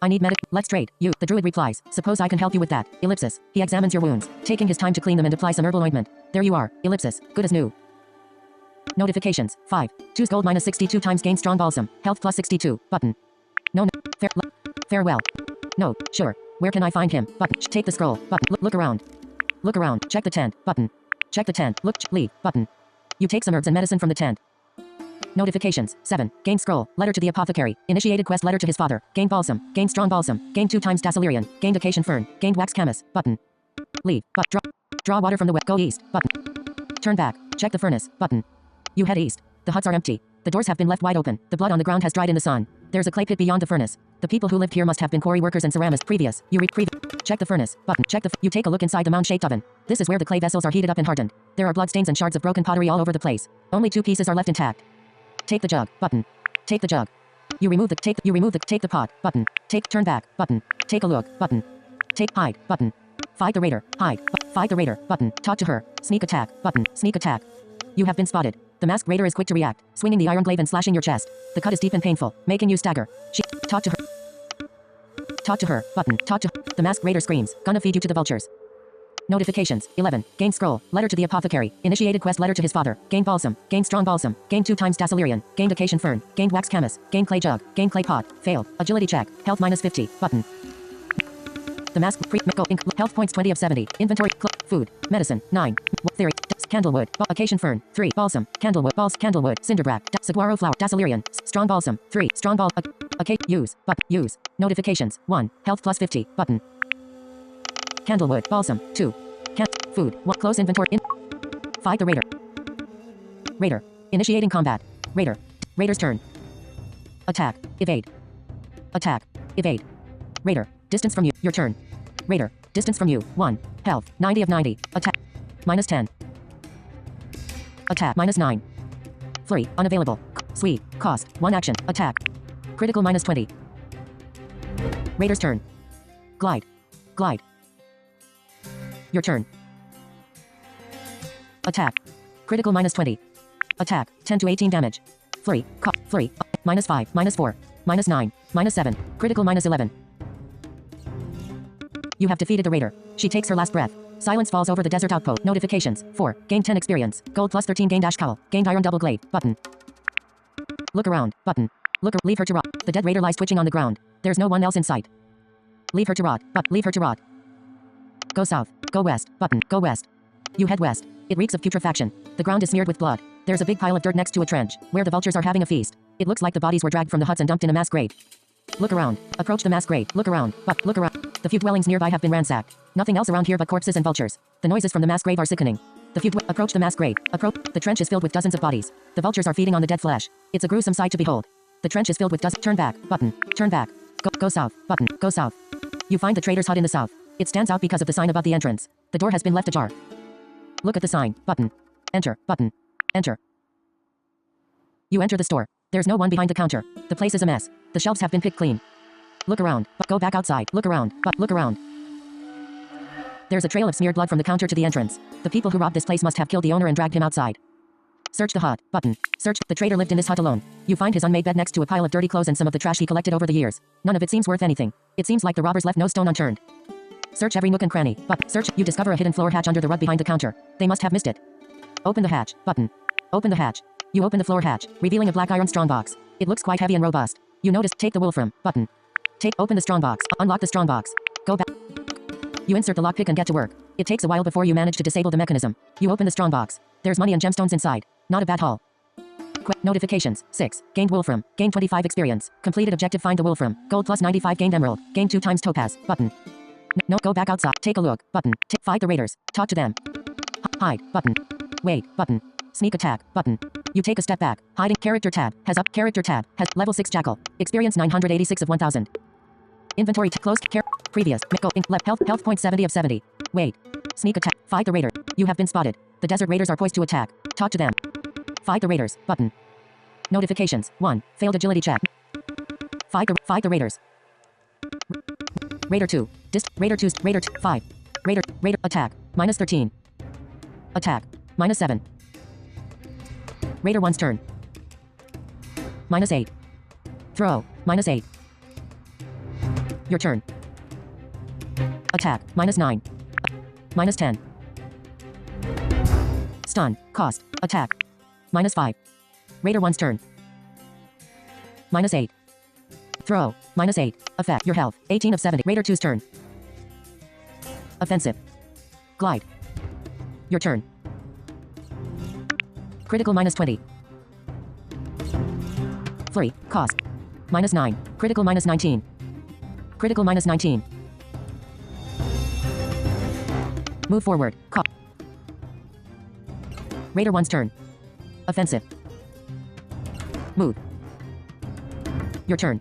I need medic. Let's trade. You. The druid replies. Suppose I can help you with that. Ellipsis. He examines your wounds, taking his time to clean them and apply some herbal ointment. There you are. Ellipsis. Good as new. Notifications. 5. Choose gold minus 62 times gain strong balsam. Health plus 62. Button. No. Farewell. No. Sure. Where can I find him? Button. Take the scroll. Button. Look around. Look around. Check the tent. Button. Check the tent. Look. Leave. Button. You take some herbs and medicine from the tent. Notifications. 7. Gain scroll. Letter to the apothecary. Initiated quest letter to his father. Gain balsam. Gain strong balsam. Gain 2 times tassellerian. Gained acacian fern. Gained wax camas. Button. Leave. But draw water from the well. Go east. Button. Turn back. Check the furnace. Button. You head east. The huts are empty. The doors have been left wide open. The blood on the ground has dried in the sun. There's a clay pit beyond the furnace. The people who lived here must have been quarry workers and ceramists. Previous. You read previous. Check the furnace. Button. Check the. You take a look inside the mound-shaped oven. This is where the clay vessels are heated up and hardened. There are bloodstains and shards of broken pottery all over the place. Only 2 pieces are left intact. Take the jug. Button. Take the jug. You remove the. Take the pot. Button. Turn back. Button. Take a look. Button. Hide. Button. Fight the raider. Hide. Fight the raider. Button. Talk to her. Sneak attack. Button. Sneak attack. You have been spotted. The masked raider is quick to react, swinging the iron blade and slashing your chest. The cut is deep and painful, making you stagger. Talk to her. Talk to her. Button. Talk to her. The masked raider screams. Gonna feed you to the vultures. Notifications. 11. Gain scroll. Letter to the apothecary. Initiated quest letter to his father. Gain balsam. Gain strong balsam. Gain 2 times tassellerian. Gained acacian fern. Gained wax camas. Gain clay jug. Gain clay pot. Failed. Agility check. Health minus 50. Button. The mask. Health points 20 of 70. Inventory. Food. Medicine. 9. Theory. Candlewood. Acacian fern. 3. Balsam. Candlewood. Candlewood. Cinderbrack. Saguaro flower. Tassellerian. Strong balsam. 3. Strong ball. Use. Use. Notifications. 1. Health plus 50. Button. Candlewood. Balsam. 2. Food. 1. Close inventory. Fight the raider. Raider. Initiating combat. Raider. Raider's turn. Attack. Evade. Attack. Evade. Raider. Distance from you. Your turn. Raider. Distance from you. 1. Health. 90 of 90. Attack. Minus 10. Attack. Minus 9. Flurry. Unavailable. Sweep. Cost. 1 action. Attack. Critical minus 20. Raider's turn. Glide. Glide. Your turn. Attack. Critical minus 20. Attack. 10 to 18 damage. Flurry. Flurry. Minus 5. Minus 4. Minus 9. Minus 7. Critical minus 11. You have defeated the raider. She takes her last breath. Silence falls over the desert outpost. Notifications. 4. Gained 10 experience. Gold plus 13. Gained ash cowl. Gained iron double glade. Button. Look around. Button. Leave her to rot. The dead raider lies twitching on the ground. There's no one else in sight. Leave her to rot. Leave her to rot. Go south. Go west. Button. Go west. You head west. It reeks of putrefaction. The ground is smeared with blood. There's a big pile of dirt next to a trench, where the vultures are having a feast. It looks like the bodies were dragged from the huts and dumped in a mass grave. Look around. Approach the mass grave. Look around. Look around. The few dwellings nearby have been ransacked. Nothing else around here but corpses and vultures. The noises from the mass grave are sickening. Approach the mass grave. The trench is filled with dozens of bodies. The vultures are feeding on the dead flesh. It's a gruesome sight to behold. The trench is filled with dust. Turn back. Button. Turn back. Go south. Button. Go south. You find the trader's hut in the south. It stands out because of the sign above the entrance. The door has been left ajar. Look at the sign. Button. Enter. Button. Enter. You enter the store. There's no one behind the counter. The place is a mess. The shelves have been picked clean. Look around. Go back outside. Look around. Look around. There's a trail of smeared blood from the counter to the entrance. The people who robbed this place must have killed the owner and dragged him outside. Search the hut. Button. Search. The trader lived in this hut alone. You find his unmade bed next to a pile of dirty clothes and some of the trash he collected over the years. None of it seems worth anything. It seems like the robbers left no stone unturned. Search every nook and cranny. Search. You discover a hidden floor hatch under the rug behind the counter. They must have missed it. Open the hatch. Button. Open the hatch. You open the floor hatch, revealing a black iron strongbox. It looks quite heavy and robust. You notice. Take the wolfram. Button. Open the strongbox. Unlock the strongbox. Go back. You insert the lockpick and get to work. It takes a while before you manage to disable the mechanism. You open the strongbox. There's money and gemstones inside. Not a bad haul. Notifications. 6. Gained wolfram. Gained 25 experience. Completed objective. Find the wolfram. Gold plus 95. Gained emerald. Gained 2 times topaz. Button. No. Go back outside. Take a look. Button. Fight the raiders. Talk to them. Hide. Button. Wait. Button. Sneak attack. Button. You take a step back. Hiding. Character tab. Has up. Character tab. Has level 6 jackal. Experience 986 of 1000. Inventory closed. Previous. Go. Health point 70 of 70. Wait. Sneak attack. Fight the raider. You have been spotted. The desert raiders are poised to attack. Talk to them. Fight the raiders. Button. Notifications. 1. Failed agility check. Fight the raiders. Raider 2. Raider 2. Raider 2. 5. Raider attack. Minus 13. Attack. Minus 7. Raider 1's turn. Minus 8. Throw. Minus 8. Your turn. Attack. Minus 9. Minus 10. Stun. Cost. Attack. Minus 5. Raider 1's turn. Minus 8. Throw. Minus 8. Effect. Your health. 18 of 70. Raider 2's turn. Offensive. Glide. Your turn. Critical minus 20. Flurry. Cost. Minus 9. Critical minus 19. Critical minus 19. Move forward. Raider 1's turn. Offensive. Move. Your turn.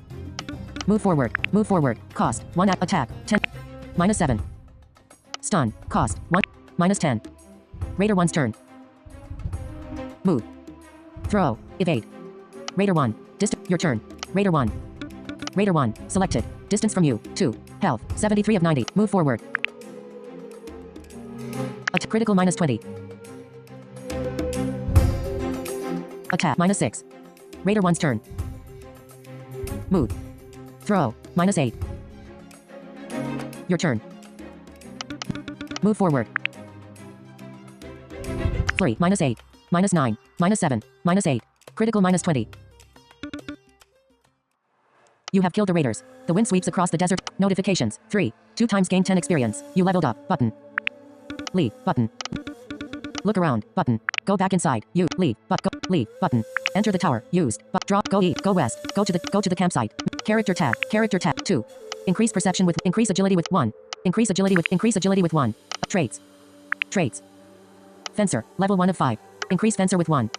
Move forward. Move forward. Cost. 1 attack. 10. Minus 7. Stun. Cost. 1. Minus 10. Raider 1's turn. Move. Throw. Evade. Raider 1. Your turn. Raider 1. Raider 1. Selected. Distance from you. 2. Health. 73 of 90. Move forward. Critical minus 20. Attack. Minus 6. Raider 1's turn. Move. Throw. Minus 8. Your turn. Move forward. Flurry. Minus 8. Minus 9. Minus 7. Minus 8. Critical minus 20. You have killed the raiders. The wind sweeps across the desert. Notifications. 3. 2 times gain 10 experience. You leveled up. Button. Leave. Button. Look around. Button. Go back inside. You. Leave. Leave. Button. Enter the tower. Used. Drop. Go east. Go west. Go to the campsite. Character tab. Character tab. 2. Increase perception with. Increase agility with 1. Increase agility with 1. Traits. Traits. Fencer. Level 1 of 5. Increase fencer with 1.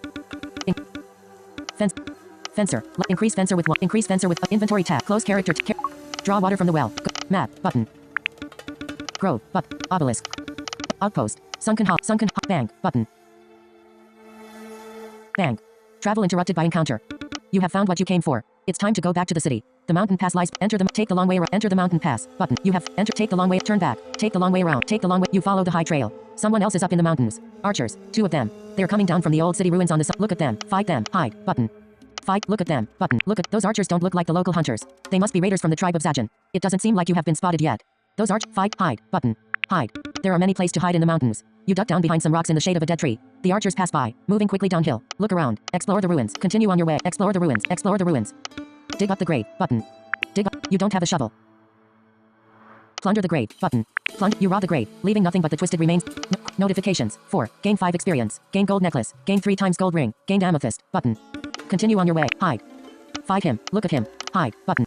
Fencer. Increase fencer with 1. Increase fencer with inventory tab. Close character. Draw water from the well. Map. Button. Grove. Obelisk. Outpost. Sunken bank. Button. Bank. Travel interrupted by encounter. You have found what you came for. It's time to go back to the city. The mountain pass lies. Take the long way around. Enter the mountain pass. Button. You have take the long way. Turn back. Take the long way around. Take the long way. You follow the high trail. Someone else is up in the mountains. Archers. 2 of them. They are coming down from the old city ruins on the side. Look at them. Fight them. Hide. Button. Fight. Look at them. Button. Look at those archers. Don't look like the local hunters. They must be raiders from the tribe of Zajan. It doesn't seem like you have been spotted yet. Those fight. Hide. Button. Hide. There are many places to hide in the mountains. You duck down behind some rocks in the shade of a dead tree. The archers pass by, moving quickly downhill. Look around. Explore the ruins. Continue on your way. Explore the ruins. Explore the ruins. Dig up the grave. Button. Dig up. You don't have a shovel. Plunder the grave. Button. Plunder. You rob the grave, leaving nothing but the twisted remains. Notifications. 4. Gain 5 experience. Gain gold necklace. Gain 3 times gold ring. Gained amethyst. Button. Continue on your way. Hide. Fight him. Look at him. Hide. Button.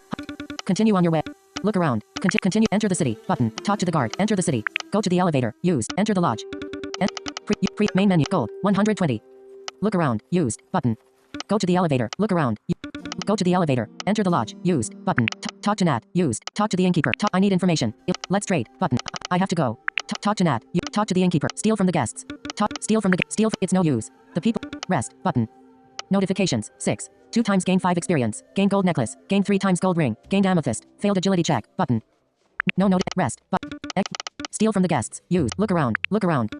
Continue on your way. Look around. Continue. Enter the city. Button. Talk to the guard. Enter the city. Go to the elevator. Used. Enter the lodge. Main menu. Gold. 120. Look around. Used. Button. Go to the elevator. Look around. Go to the elevator. Enter the lodge. Used. Button. Talk to Nat. Used. Talk to the innkeeper. I need information. Let's trade. Button. I have to go. Talk to Nat. Talk to the innkeeper. Steal from the guests. Steal. It's no use. The people. Rest. Button. Notifications. 6. 2 times gain 5 experience. Gain gold necklace. Gain 3 times gold ring. Gained amethyst. Failed agility check. Button. No. Rest. Steal from the guests. Use. Look around. Look around.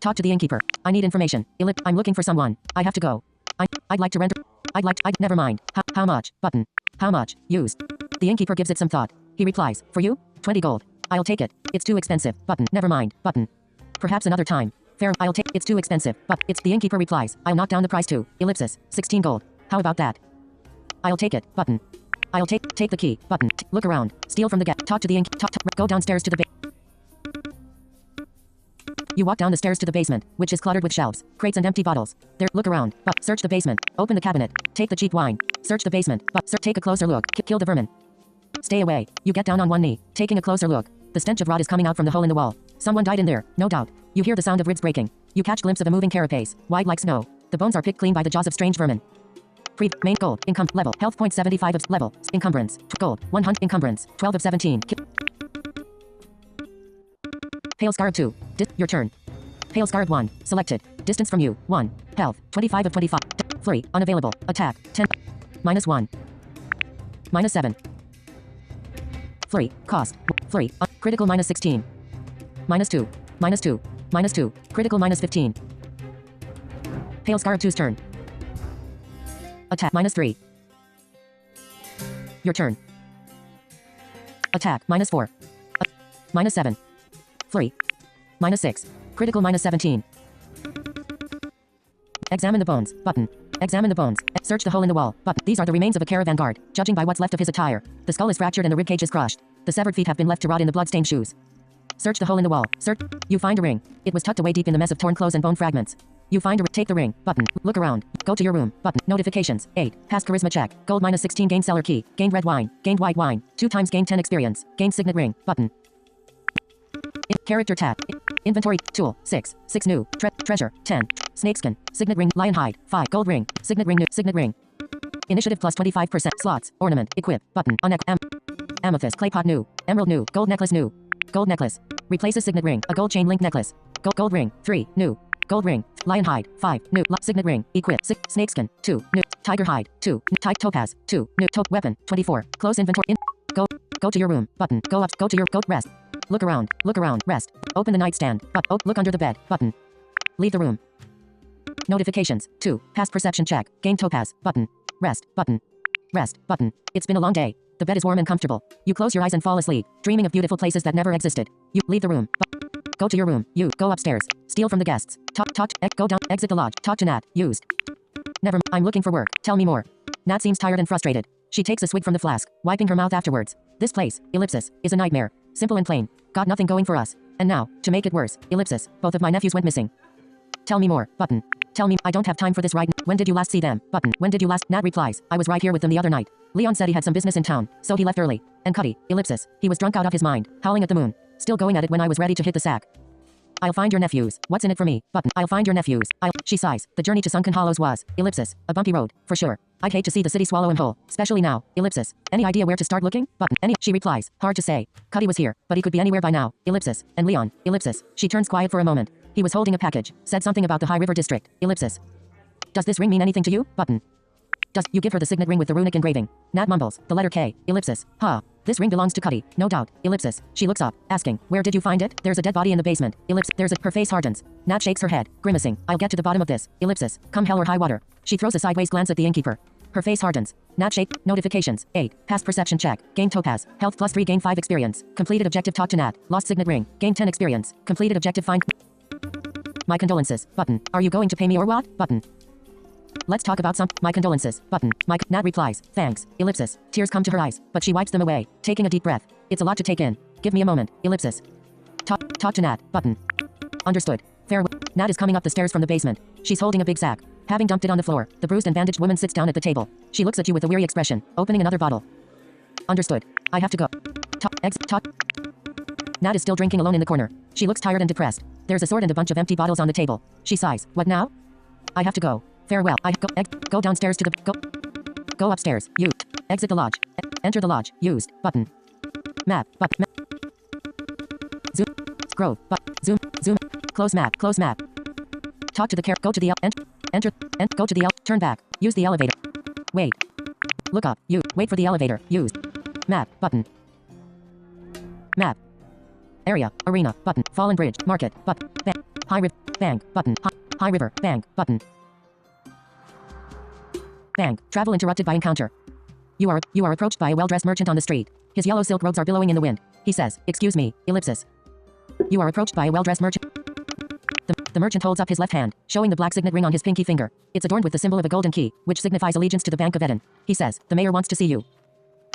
Talk to the innkeeper. I need information. I'm looking for someone. I have to go. I'd like to rent. Never mind. How much? Button. How much? Used. The innkeeper gives it some thought. He replies. For you? 20 gold. I'll take it. It's too expensive. Button. Never mind. Button. Perhaps another time. Fair. I'll take. It's too expensive. But it's the innkeeper replies. I'll knock down the price too. 16 gold. How about that? I'll take it. Button. I'll take the key. Button. Look around. Steal from the talk to the go downstairs to the You walk down the stairs to the basement, which is cluttered with shelves, crates and empty bottles. There. Look around. Search the basement. Open the cabinet. Take the cheap wine. Search the basement. Take a closer look. Kill the vermin. Stay away. You get down on one knee, taking a closer look. The stench of rot is coming out from the hole in the wall. Someone died in there, no doubt. You hear the sound of ribs breaking. You catch glimpse of a moving carapace, wide like snow. The bones are picked clean by the jaws of strange vermin. Main gold. Income. Level. Health point 75 of level. Encumbrance. Gold. 100. Encumbrance. 12 of 17. Pale Scarab 2. Your turn. Pale Scarab 1. Selected. Distance from you. 1. Health. 25 of 25. Flurry. Unavailable. Attack. 10. -1. -7. Flurry. Cost. Flurry. Critical -16. -2. -2. -2. Critical -15. Pale Scarab 2's turn. Attack. -3. Your turn. Attack. -4. -7. Flurry. -6. Critical -17. Examine the bones. Button. Examine the bones. Search the hole in the wall. Button. These are the remains of a caravan guard. Judging by what's left of his attire, the skull is fractured and the ribcage is crushed. The severed feet have been left to rot in the blood-stained shoes. Search the hole in the wall. Search. You find a ring. It was tucked away deep in the mess of torn clothes and bone fragments. You find a ring. Take the ring. Button. Look around. Go to your room. Button. Notifications. 8. Pass charisma check. Gold -16. Gained cellar key. Gained red wine. Gained white wine. 2 times gained 10 experience. Gained signet ring. Button. Character tab. Inventory. Tool. 6. 6 new. Treasure. 10. Snakeskin. Signet ring. Lion hide. 5. Gold ring. Signet ring new. Signet ring. Initiative plus 25%. Slots. Ornament. Equip. Button. Amethyst. Clay pot new. Emerald new. Gold necklace new. Gold necklace. Replaces signet ring. A gold chain link necklace. Gold ring. 3. New. Gold ring. Lion hide. 5. New. Signet ring. Equip. Snakeskin. 2. New. Tiger hide. 2. Topaz. 2. New. Weapon. 24. Close inventory. Go to your room. Button. Go up. Go to your. Go. Rest. Look around. Look around. Rest. Open the nightstand. Look under the bed. Button. Leave the room. Notifications. 2. Past perception check. Gain topaz. Button. Rest. Button. Rest. Button. It's been a long day. The bed is warm and comfortable. You close your eyes and fall asleep, dreaming of beautiful places that never existed. You leave the room. Go to your room. You go upstairs. Steal from the guests. Go down. Exit the lodge. Talk to Nat. Used. Never. I'm looking for work. Tell me more. Nat seems tired and frustrated. She takes a swig from the flask, wiping her mouth afterwards. This place, ellipsis, is a nightmare. Simple and plain. Got nothing going for us. And now, to make it worse, ellipsis, both of my nephews went missing. Tell me more. Button. Tell me. I don't have time for this right now. When did you last see them? Button. When did you last? Nat replies. I was right here with them the other night. Leon said he had some business in town, so he left early. And Cuddy, ellipsis, he was drunk out of his mind, howling at the moon. Still going at it when I was ready to hit the sack. I'll find your nephews. What's in it for me? Button. I'll find your nephews. She sighs. The journey to Sunken Hollows was, ellipsis, a bumpy road, for sure. I'd hate to see the city swallow him whole, especially now, ellipsis. Any idea where to start looking? Button. She replies. Hard to say. Cuddy was here, but he could be anywhere by now, ellipsis. And Leon, ellipsis. She turns quiet for a moment. He was holding a package, said something about the High River District, ellipsis. Does this ring mean anything to you? Button. Does you give her the signet ring with the runic engraving? Nat mumbles. The letter K, ellipsis. Huh. This ring belongs to Cuddy, no doubt, ellipsis. She looks up, asking, where did you find it? There's a dead body in the basement, ellipsis. Her face hardens. Nat shakes her head, grimacing. I'll get to the bottom of this, ellipsis. Come hell or high water. She throws a sideways glance at the innkeeper. Her face hardens. Nat shake. Notifications. 8. Past perception check. Gain topaz. Health plus 3. Gain 5 experience. Completed objective. Talk to Nat. Lost signet ring. Gain 10 experience. Completed objective. Find. My condolences. Button. Are you going to pay me or what? Button. Let's talk about some. My condolences. Button. Nat replies. Thanks. Ellipsis. Tears come to her eyes, but she wipes them away, taking a deep breath. It's a lot to take in. Give me a moment. Ellipsis. Talk to Nat. Button. Understood. Farewell. Nat is coming up the stairs from the basement. She's holding a big sack. Having dumped it on the floor, the bruised and bandaged woman sits down at the table. She looks at you with a weary expression, opening another bottle. Understood. I have to go. Talk. Nat is still drinking alone in the corner. She looks tired and depressed. There's a sword and a bunch of empty bottles on the table. She sighs. What now? I have to go. Farewell. Go downstairs to the go upstairs. You exit the lodge. Enter the lodge. Used button. Map. Zoom. Scroll. Zoom. Close map. Talk to the go to the enter go to the turn back. Use the elevator. Wait. Look up. You wait for the elevator. Used. Map button. Map. Area. Arena button. Fallen Bridge. Market button. High River Bank button. High River Bank button. Bank. Travel interrupted by encounter. You are approached by a well-dressed merchant on the street. His yellow silk robes are billowing in the wind. He says, "Excuse me, ellipsis." You are approached by a well-dressed merchant. The merchant holds up his left hand, showing the black signet ring on his pinky finger. It's adorned with the symbol of a golden key, which signifies allegiance to the Bank of Eden. He says, "The mayor wants to see you."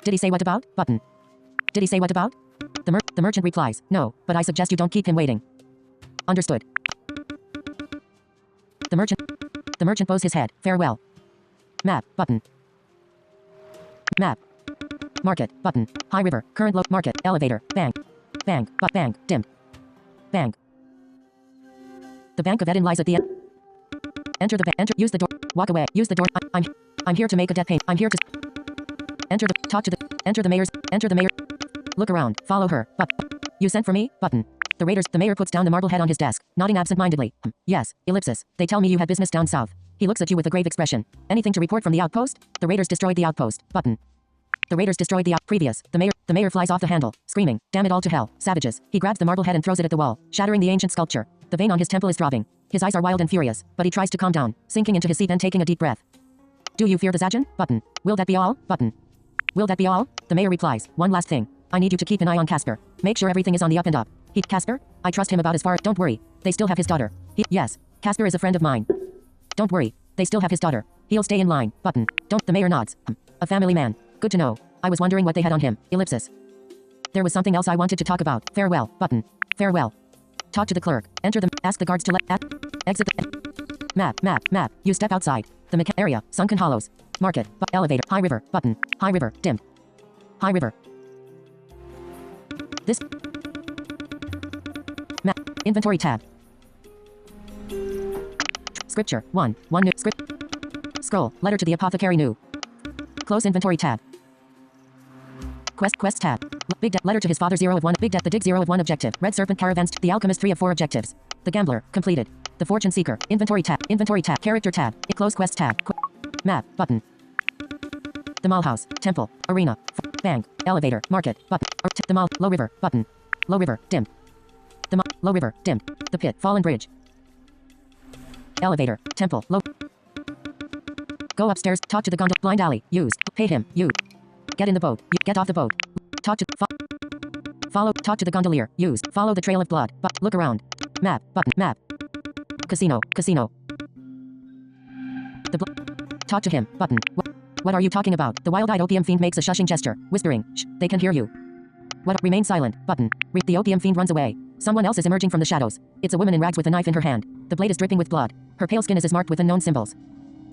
Did he say what about? Button. Did he say what about? The merchant replies, "No, but I suggest you don't keep him waiting." Understood. The merchant bows his head. Farewell. Map button. Map. Market button. High River. Current low market. Elevator. Bank. Dim. Bank. The Bank of Eden lies at the end. Enter the enter. Use the door. Walk away. Use the door. I'm here to make a debt payment. I'm here to enter the talk to the enter the mayor's enter the mayor. Look around. Follow her. But you sent for me? Button. The mayor puts down the marble head on his desk, nodding absent-mindedly. Yes. Ellipsis. They tell me you had business down south. He looks at you with a grave expression. Anything to report from the outpost? The raiders destroyed the outpost. Button. The raiders destroyed the previous. The mayor flies off the handle, screaming, "Damn it all to hell, savages." He grabs the marble head and throws it at the wall, shattering the ancient sculpture. The vein on his temple is throbbing. His eyes are wild and furious, but he tries to calm down, sinking into his seat and taking a deep breath. Do you fear the Zajan? Button. Will that be all? Button. Will that be all? The mayor replies, "One last thing. I need you to keep an eye on Casper. Make sure everything is on the up and up." Casper? I trust him about as far. Don't worry. They still have his daughter. Yes. Casper is a friend of mine. Don't worry. They still have his daughter. He'll stay in line. Button. Don't. The mayor nods. A family man. Good to know. I was wondering what they had on him. Ellipsis. There was something else I wanted to talk about. Farewell. Button. Farewell. Talk to the clerk. Enter the. Ask the guards to let. Exit the. Map. You step outside. The area. Sunken hollows. Market. Elevator. High river. Button. High river. Dim. High river. This. Map. Inventory tab. Scripture. 1 new. Script. Scroll. Letter to the apothecary new. Close inventory tab. Quest tab. Big debt. Letter to his father 0 of 1. Big debt. The dig 0 of 1 objective. Red serpent caravans. The alchemist 3 of 4 objectives. The gambler. Completed. The fortune seeker. Inventory tab. Inventory tab. Character tab. Close quest tab. Map. Button. The mall house. Temple. Arena. Bank. Elevator. Market. Button. The mall. Low river. Button. Low river. Dim. The mall. Low river. Dim. The pit. Fallen bridge. Elevator. Temple. Low. Go upstairs. Talk to the gondola. Blind alley. Used. Pay him. You. Get in the boat. You get off the boat. Talk to. Follow. Talk to the gondolier. Used. Follow the trail of blood. But look around. Map. Button. Map. Casino. Talk to him. Button. What are you talking about? The wild-eyed opium fiend makes a shushing gesture, whispering, "Shh, they can hear you." What? Remain silent. Button. The opium fiend runs away. Someone else is emerging from the shadows. It's a woman in rags with a knife in her hand. The blade is dripping with blood. Her pale skin is marked with unknown symbols.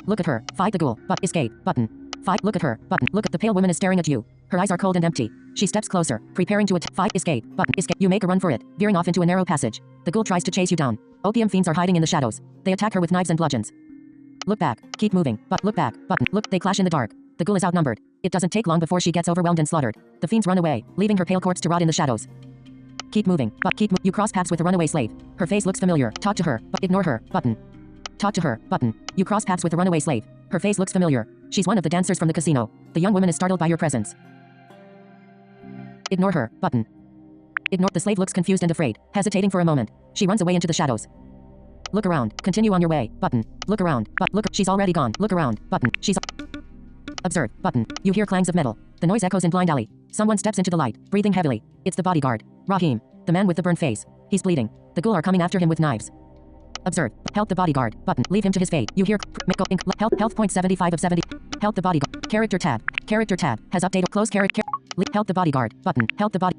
Look at her. Fight the ghoul. But escape. Button. Fight. Look at her. Button. Look at the pale woman is staring at you. Her eyes are cold and empty. She steps closer, preparing to fight. Escape. Button. Escape. You make a run for it, veering off into a narrow passage. The ghoul tries to chase you down. Opium fiends are hiding in the shadows. They attack her with knives and bludgeons. Look back. Keep moving. But look back. Button. Look. They clash in the dark. The ghoul is outnumbered. It doesn't take long before she gets overwhelmed and slaughtered. The fiends run away, leaving her pale corpse to rot in the shadows. Keep moving. But you cross paths with the runaway slave. Her face looks familiar. Talk to her. But ignore her. Button. Talk to her. Button. You cross paths with the runaway slave. Her face looks familiar. She's one of the dancers from the casino. The young woman is startled by your presence. Ignore her. Button. Ignore. The slave looks confused and afraid, hesitating for a moment. She runs away into the shadows. Look around. Continue on your way. Button. Look around. But look. She's already gone. Look around. Button. She's. Observe. Button. You hear clangs of metal. The noise echoes in blind alley. Someone steps into the light, breathing heavily. It's the bodyguard. Rahim. The man with the burned face. He's bleeding. The ghoul are coming after him with knives. Observe. Help the bodyguard. Button. Leave him to his fate. You hear. Health point 75 of 70. Help the bodyguard. Character tab. Character tab. Has updated. Close character. Help the bodyguard. Button. Help the body.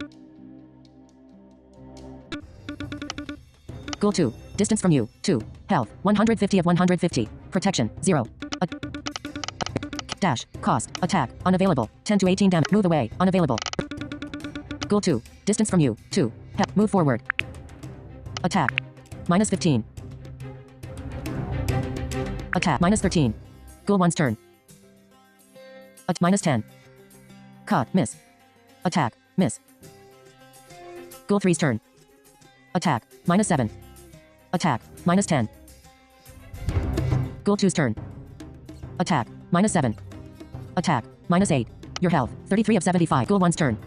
Ghoul 2. Distance from you. 2. Health. 150 of 150. Protection. 0. Dash. Cost. Attack. Unavailable. 10 to 18 damage. Move away. Unavailable. Ghoul 2. Distance from you. 2. Move forward. Attack. Minus 15. Attack. Minus 13. Ghoul 1's turn. Minus 10. Cut. Miss. Attack. Miss. Ghoul 3's turn. Attack. Minus 7. Attack. Minus 10. Ghoul 2's turn. Attack. Minus 7. Attack. Minus 8. Your health. 33 of 75. Ghoul 1's turn.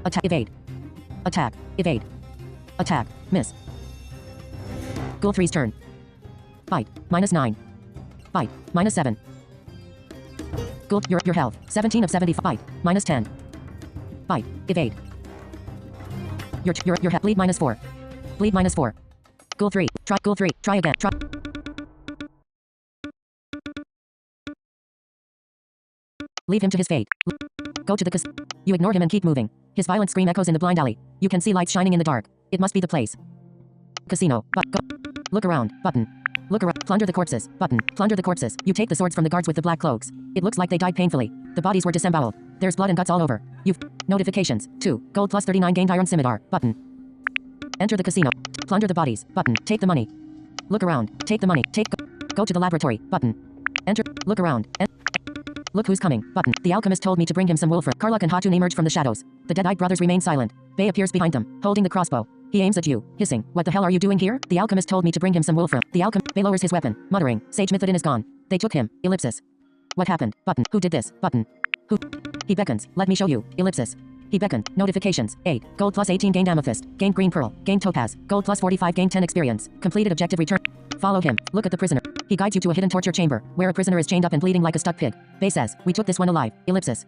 Attack. Evade. Attack. Evade. Attack. Miss. Ghoul 3's turn. Bite. Minus 9. Bite. Minus 7. Ghoul. Your health. 17 of 75. Bite. Minus 10. Bite. Evade. Your health. Bleed minus 4. Bleed minus 4. Ghoul 3. Try. Ghoul 3. Try again. Try. Leave him to his fate. Go to the You ignore him and keep moving. His violent scream echoes in the blind alley. You can see lights shining in the dark. It must be the place. Casino. But go. Look around. Button. Look around. Plunder the corpses. Button. Plunder the corpses. You take the swords from the guards with the black cloaks. It looks like they died painfully. The bodies were disemboweled. There's blood and guts all over. You've. Notifications. 2. Gold plus 39 gained iron scimitar. Button. Enter the casino. Plunder the bodies. Button. Take the money. Look around. Take the money. Go to the laboratory. Button. Enter. Look around. Look who's coming. Button. The alchemist told me to bring him some wolfram. Karluk and Hatun emerge from the shadows. The dead-eyed brothers remain silent. Bay appears behind them, holding the crossbow. He aims at you, hissing. What the hell are you doing here? The alchemist told me to bring him some wolfram. Bay lowers his weapon, muttering. Sage Mythodin is gone. They took him. Ellipsis. What happened? Button. Who did this? Button. Who? He beckons. Let me show you. Ellipsis. He beckoned. Notifications. 8. Gold plus 18 gained amethyst. Gained green pearl. Gained topaz. Gold plus 45 gained 10 experience. Completed objective return. Follow him. Look at the prisoner. He guides you to a hidden torture chamber, where a prisoner is chained up and bleeding like a stuck pig. Bay says, we took this one alive. Ellipsis.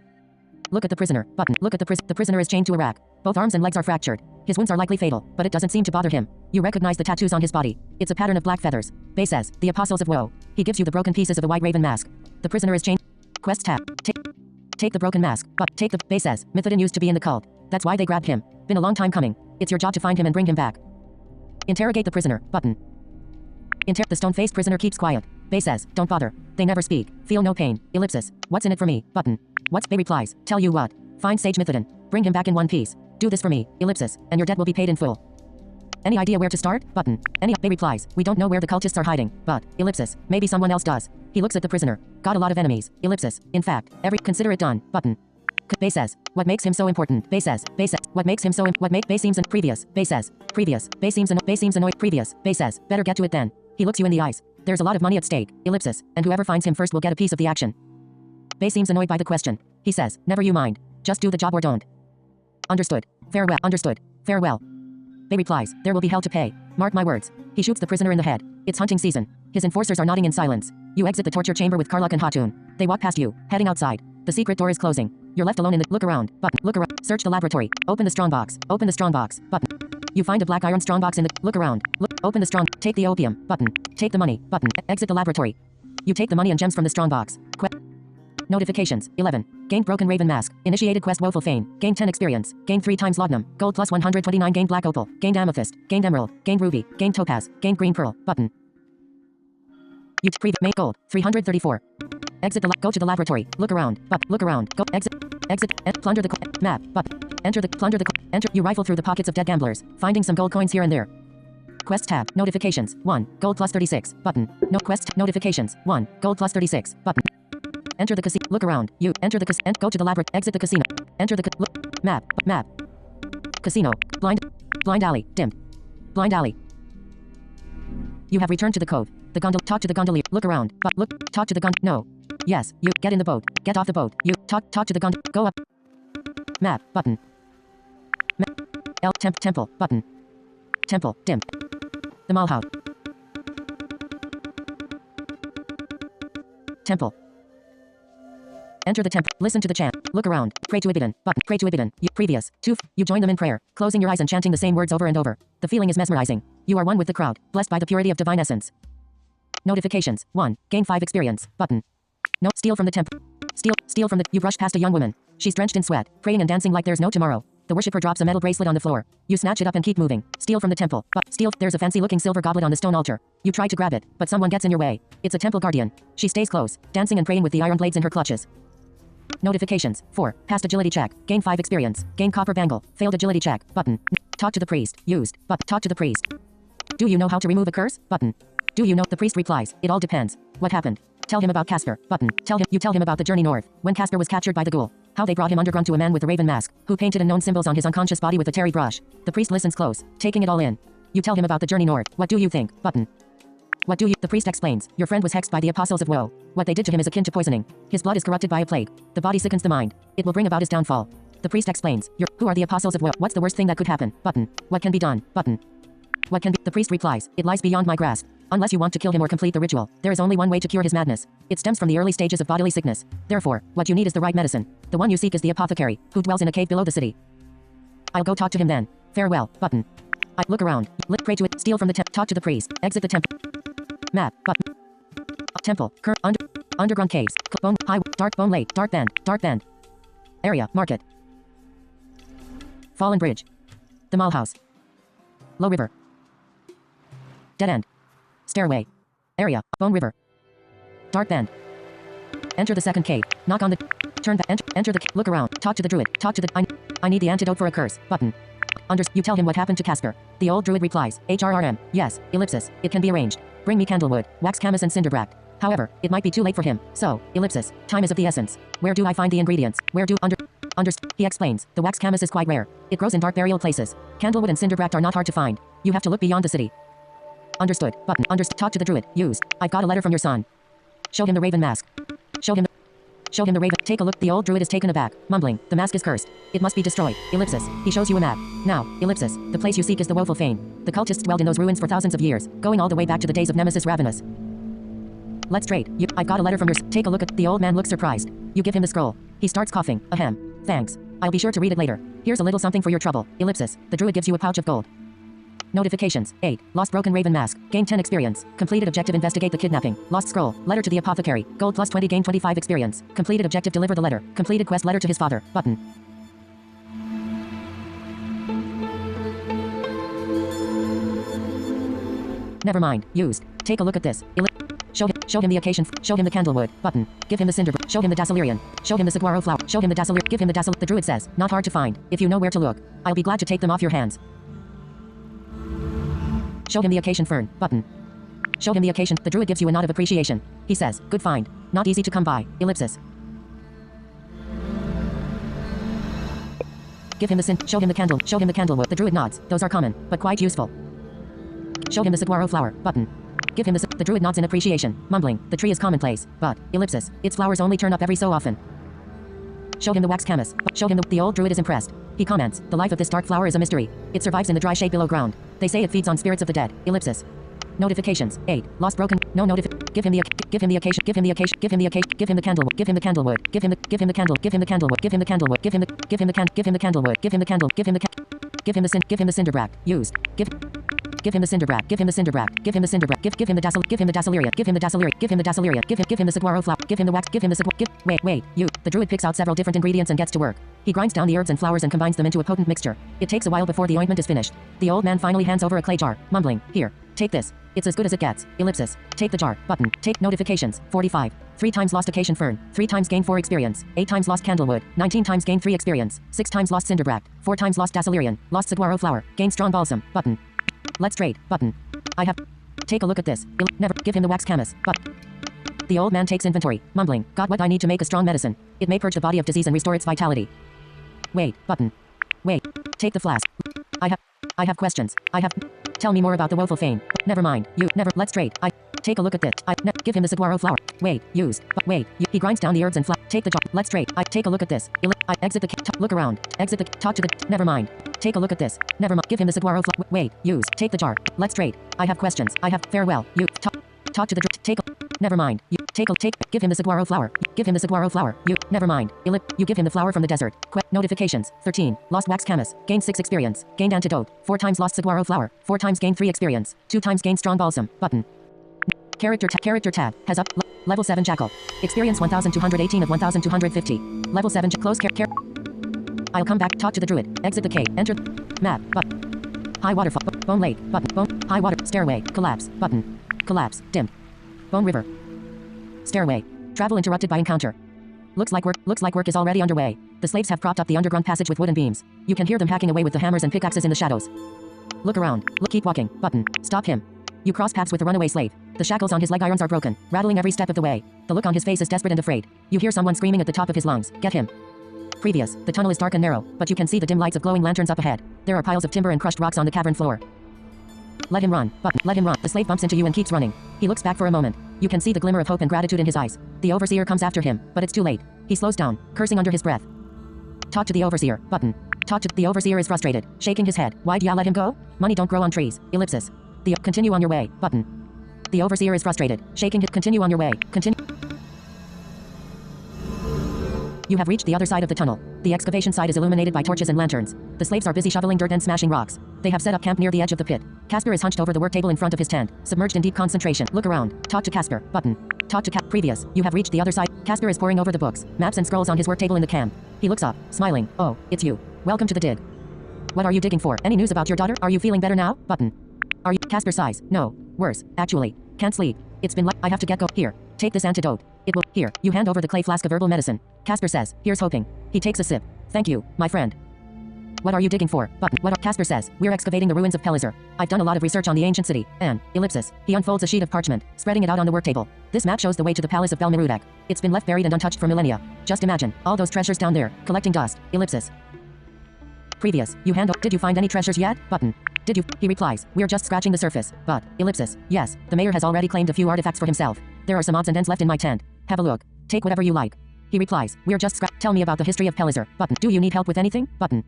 Look at the prisoner. Button. Look at the prisoner is chained to a rack. Both arms and legs are fractured. His wounds are likely fatal, but it doesn't seem to bother him. You recognize the tattoos on his body. It's a pattern of black feathers. Bay says, the apostles of woe. He gives you the broken pieces of the white raven mask. The prisoner is chained. Quest tab. Take the broken mask. But take the. Bay says, Mythodin used to be in the cult. That's why they grabbed him. Been a long time coming. It's your job to find him and bring him back. Interrogate the prisoner. Button. The stone-faced prisoner keeps quiet. Bay says, don't bother. They never speak. Feel no pain. Ellipsis. What's in it for me? Button. What's Bay replies. Tell you what. Find Sage Mythodin. Bring him back in one piece. Do this for me. Ellipsis. And your debt will be paid in full. Any idea where to start? Button. Bay replies. We don't know where the cultists are hiding, but, ellipsis, maybe someone else does. He looks at the prisoner. Got a lot of enemies. Ellipsis. In fact, consider it done. Button. Bay says, what makes him so important? Bay says, what makes him so Bay seems previous. Bay says, previous. Bay seems annoyed. Previous. Bay says, better get to it then. He looks you in the eyes. There's a lot of money at stake. Ellipsis. And whoever finds him first will get a piece of the action. Bay seems annoyed by the question. He says, never you mind. Just do the job or don't. Understood. Farewell. Understood. Farewell. Bay replies, there will be hell to pay. Mark my words. He shoots the prisoner in the head. It's hunting season. His enforcers are nodding in silence. You exit the torture chamber with Karluk and Hatun. They walk past you, heading outside. The secret door is closing. You're left alone in the. Look around. Button. Look around. Search the laboratory. Open the strongbox. Open the strongbox. Button. You find a black iron strongbox in the. Look around. Look. Open the strong. Take the opium. Button. Take the money. Button. Exit the laboratory. You take the money and gems from the strongbox. Notifications. 11. Gained broken raven mask. Initiated quest woeful feign. Gained 10 experience. Gained 3 times laudanum. Gold plus 129. Gained black opal. Gained amethyst. Gained emerald. Gained ruby. Gained topaz. Gained green pearl. Button. You make gold. 334. Exit the go to the laboratory. Look around. Look around. Go exit. And plunder the map. Enter the plunder the enter. You rifle through the pockets of dead gamblers, finding some gold coins here and there. Quest tab. Notifications. 1. Gold plus 36. Button. No quest. Notifications. 1. Gold plus 36. Button. Enter the casino. Look around. You enter the casino. Go to the laboratory. Exit the casino. Enter the map. Casino. Blind alley. Dimmed. Blind alley. You have returned to the cove. The gondol. Talk to the gondolier. Look around. Talk to the no. Yes. You get in the boat. Get off the boat. You talk to the gondol. Go up. Map. Button. Temple. Button. Temple. Dim. The mall house. Temple. Enter the temple. Listen to the chant. Look around. Pray to Ibidin. Button. Pray to Ibidin. Previous. 2. You join them in prayer, closing your eyes and chanting the same words over and over. The feeling is mesmerizing. You are one with the crowd, blessed by the purity of divine essence. Notifications. 1. Gain 5 experience. Button. No. Steal from the temple. Steal from the. You brush past a young woman. She's drenched in sweat, praying and dancing like there's no tomorrow. The worshipper drops a metal bracelet on the floor. You snatch it up and keep moving. Steal from the temple. Steal. There's a fancy-looking silver goblet on the stone altar. You try to grab it, but someone gets in your way. It's a temple guardian. She stays close, dancing and praying with the iron blades in her clutches. Notifications. 4. Passed agility check. Gain 5 experience. Gain copper bangle. Failed agility check. Button. Talk to the priest. Used. Talk to the priest. Do you know how to remove a curse? Button. Do you know? The priest replies. It all depends. What happened? Tell him about Casper. Button. You tell him about the journey north, when Casper was captured by the ghoul. How they brought him underground to a man with a raven mask, who painted unknown symbols on his unconscious body with a terry brush. The priest listens close, taking it all in. You tell him about the journey north. What do you think? Button. What do you? The priest explains. Your friend was hexed by the apostles of woe. What they did to him is akin to poisoning. His blood is corrupted by a plague. The body sickens the mind. It will bring about his downfall. The priest explains. Who are the apostles of woe? What's the worst thing that could happen? Button. What can be done? Button. What can be? The priest replies. It lies beyond my grasp. Unless you want to kill him or complete the ritual, there is only one way to cure his madness. It stems from the early stages of bodily sickness. Therefore, what you need is the right medicine. The one you seek is the apothecary, who dwells in a cave below the city. I'll go talk to him then. Farewell. Button. I look around. Pray to it. Steal from the temple. Talk to the priest. Exit the temple. Map. Button. Temple. Underground caves. Bone. High. Dark bone lake. Dark bend. Area. Market. Fallen bridge. The mall house. Low river. Dead end. Stairway. Area. Bone river. Dark bend. Enter the second cave. Knock on the. Turn back. Enter the. Look around. Talk to the druid. Talk to the. I need the antidote for a curse. Button. You tell him what happened to Casper. The old druid replies, HRRM, yes, ellipsis, it can be arranged. Bring me candlewood, wax camas and cinderbrack. However, it might be too late for him, so, ellipsis, time is of the essence. Where do I find the ingredients? Where do He explains, the wax camas is quite rare. It grows in dark burial places. Candlewood and cinderbrack are not hard to find. You have to look beyond the city. Understood, button, talk to the druid, used. I've got a letter from your son. Show him the raven mask. Show him the raven. Take a look. The old druid is taken aback, mumbling, the mask is cursed. It must be destroyed. Ellipsis. He shows you a map. Now, ellipsis. The place you seek is the woeful fane. The cultists dwelled in those ruins for thousands of years, going all the way back to the days of Nemesis Ravenous. Let's trade. I've got a letter from your Take a look at. The old man looks surprised. You give him the scroll. He starts coughing. Ahem. Thanks. I'll be sure to read it later. Here's a little something for your trouble. Ellipsis. The druid gives you a pouch of gold. Notifications. 8. Lost broken raven mask. Gain 10 experience. Completed objective investigate the kidnapping. Lost scroll. Letter to the apothecary. Gold plus 20 gain 25 experience. Completed objective deliver the letter. Completed quest letter to his father. Button. Never mind. Used. Take a look at this. Show him the occasion. Show him the candlewood. Button. Give him the cinder. Show him the dacelerian. Show him the saguaro flower. Show him the dacelerian. Give him the The druid says, not hard to find. If you know where to look, I'll be glad to take them off your hands. Show him the occasion fern. Button. Show him the occasion. The druid gives you a nod of appreciation. He says, good find. Not easy to come by. Ellipsis. Give him the sin. Show him the candle. Show him the candlewood. The druid nods. Those are common, but quite useful. Show him the saguaro flower. Button. Give him the druid nods in appreciation, mumbling, the tree is commonplace, but, ellipsis, its flowers only turn up every so often. Show him the wax camas. Show him the old druid is impressed. He comments, the life of this dark flower is a mystery. It survives in the dry shade below ground. They say it feeds on spirits of the dead. Ellipsis. Notifications. 8. Lost broken. No Give him the occasion. Give him the occasion. Give him the occasion. Give him the candlewood. Give him the candlewood. Give him the candle. Give him the candlewood. Give him the candlewood. Give him the candlewood. Give him the candle. Give him the cinderbrack. Used. Give him the cinderbrack. Give him the cinderbrack. Give him the cinderbrack. Give him the dacelerian. Give him the dacelerian. Give him the dacelerian. Give him the saguaro flower. Give him the wax. Give him the Wait. The druid picks out several different ingredients and gets to work. He grinds down the herbs and flowers and combines them into a potent mixture. It takes a while before the ointment is finished. The old man finally hands over a clay jar, mumbling, here, take this. It's as good as it gets. Ellipsis. Take the jar. Button. Take notifications. 45. 3 times lost occasion fern. 3 times gain 4 experience. 8 times lost candlewood. 19 times gain 3 experience. 6 times lost cinderbrack. 4 times lost dacelerian. Lost saguaro flower. Gain strong balsam. Button. Let's trade. Button. Take a look at this. Never. Give him the wax camas. But. The old man takes inventory, mumbling, got what I need to make a strong medicine. It may purge the body of disease and restore its vitality. Wait. Button. Wait. Take the flask. I have questions. Tell me more about the woeful fane. Never mind. Let's trade. Take a look at this. Give him the saguaro flower. Wait. Used. Wait. He grinds down the herbs and take the jar. Let's trade. Take a look at this. Exit the look around. Exit the talk to the never mind. Take a look at this. Never mind. Give him the saguaro flower. Wait. Use. Take the jar. Let's trade. I have questions. Farewell. You talk to the take. Never mind. You take. Give him the saguaro flower. Give him the saguaro flower. You never mind. You give him the flower from the desert. Notifications. 13. Lost wax camas. Gain 6 experience. Gained antidote. 4 times lost saguaro flower. 4 times gain 3 experience. 2 times gain strong balsam. Button. Character tab. Has up. Level 7 jackal. Experience 1218 of 1250. Level 7 close I'll come back. Talk to the druid. Exit the cave. Enter. Map. Button. High waterfall. Bone lake. Button. Bone. High water. Stairway. Collapse. Button. Collapse. Dim. Bone river. Stairway. Travel interrupted by encounter. Looks like work is already underway. The slaves have propped up the underground passage with wooden beams. You can hear them hacking away with the hammers and pickaxes in the shadows. Look around. Keep walking. Button. Stop him. You cross paths with the runaway slave. The shackles on his leg irons are broken, rattling every step of the way. The look on his face is desperate and afraid. You hear someone screaming at the top of his lungs. Get him. Previous. The tunnel is dark and narrow, but you can see the dim lights of glowing lanterns up ahead. There are piles of timber and crushed rocks on the cavern floor. Let him run. Button. Let him run. The slave bumps into you and keeps running. He looks back for a moment. You can see the glimmer of hope and gratitude in his eyes. The overseer comes after him, but it's too late. He slows down, cursing under his breath. Talk to the overseer. Button. The overseer is frustrated, shaking his head. Why'd ya let him go? Money don't grow on trees. Ellipsis. Continue on your way. Button. The overseer is frustrated, shaking his continue on your way. Continue. You have reached the other side of the tunnel. The excavation site is illuminated by torches and lanterns. The slaves are busy shoveling dirt and smashing rocks. They have set up camp near the edge of the pit. Casper is hunched over the work table in front of his tent, submerged in deep concentration. Look around. Talk to Casper. Button. Talk to Previous. You have reached the other side. Casper is poring over the books, maps and scrolls on his work table in the camp. He looks up, smiling. Oh, it's you. Welcome to the dig. What are you digging for? Any news about your daughter? Are you feeling better now? Button. Are you? Casper sighs. No. Worse. Actually. Can't sleep. It's been I have to get go. Here. Take this antidote. It will. Here. You hand over the clay flask of herbal medicine. Casper says, here's hoping. He takes a sip. Thank you, my friend. What are you digging for? Button. What are Casper says, we're excavating the ruins of Pelizar. I've done a lot of research on the ancient city, and, ellipsis. He unfolds a sheet of parchment, spreading it out on the work table. This map shows the way to the palace of Belmerudek. It's been left buried and untouched for millennia. Just imagine, all those treasures down there, collecting dust, ellipsis. Previous, did you find any treasures yet? Button. Did you? He replies, we're just scratching the surface, but, ellipsis, yes, the mayor has already claimed a few artifacts for himself. There are some odds and ends left in my tent. Have a look. Take whatever you like. He replies, we're just tell me about the history of Pelizar. Button. Do you need help with anything? Button.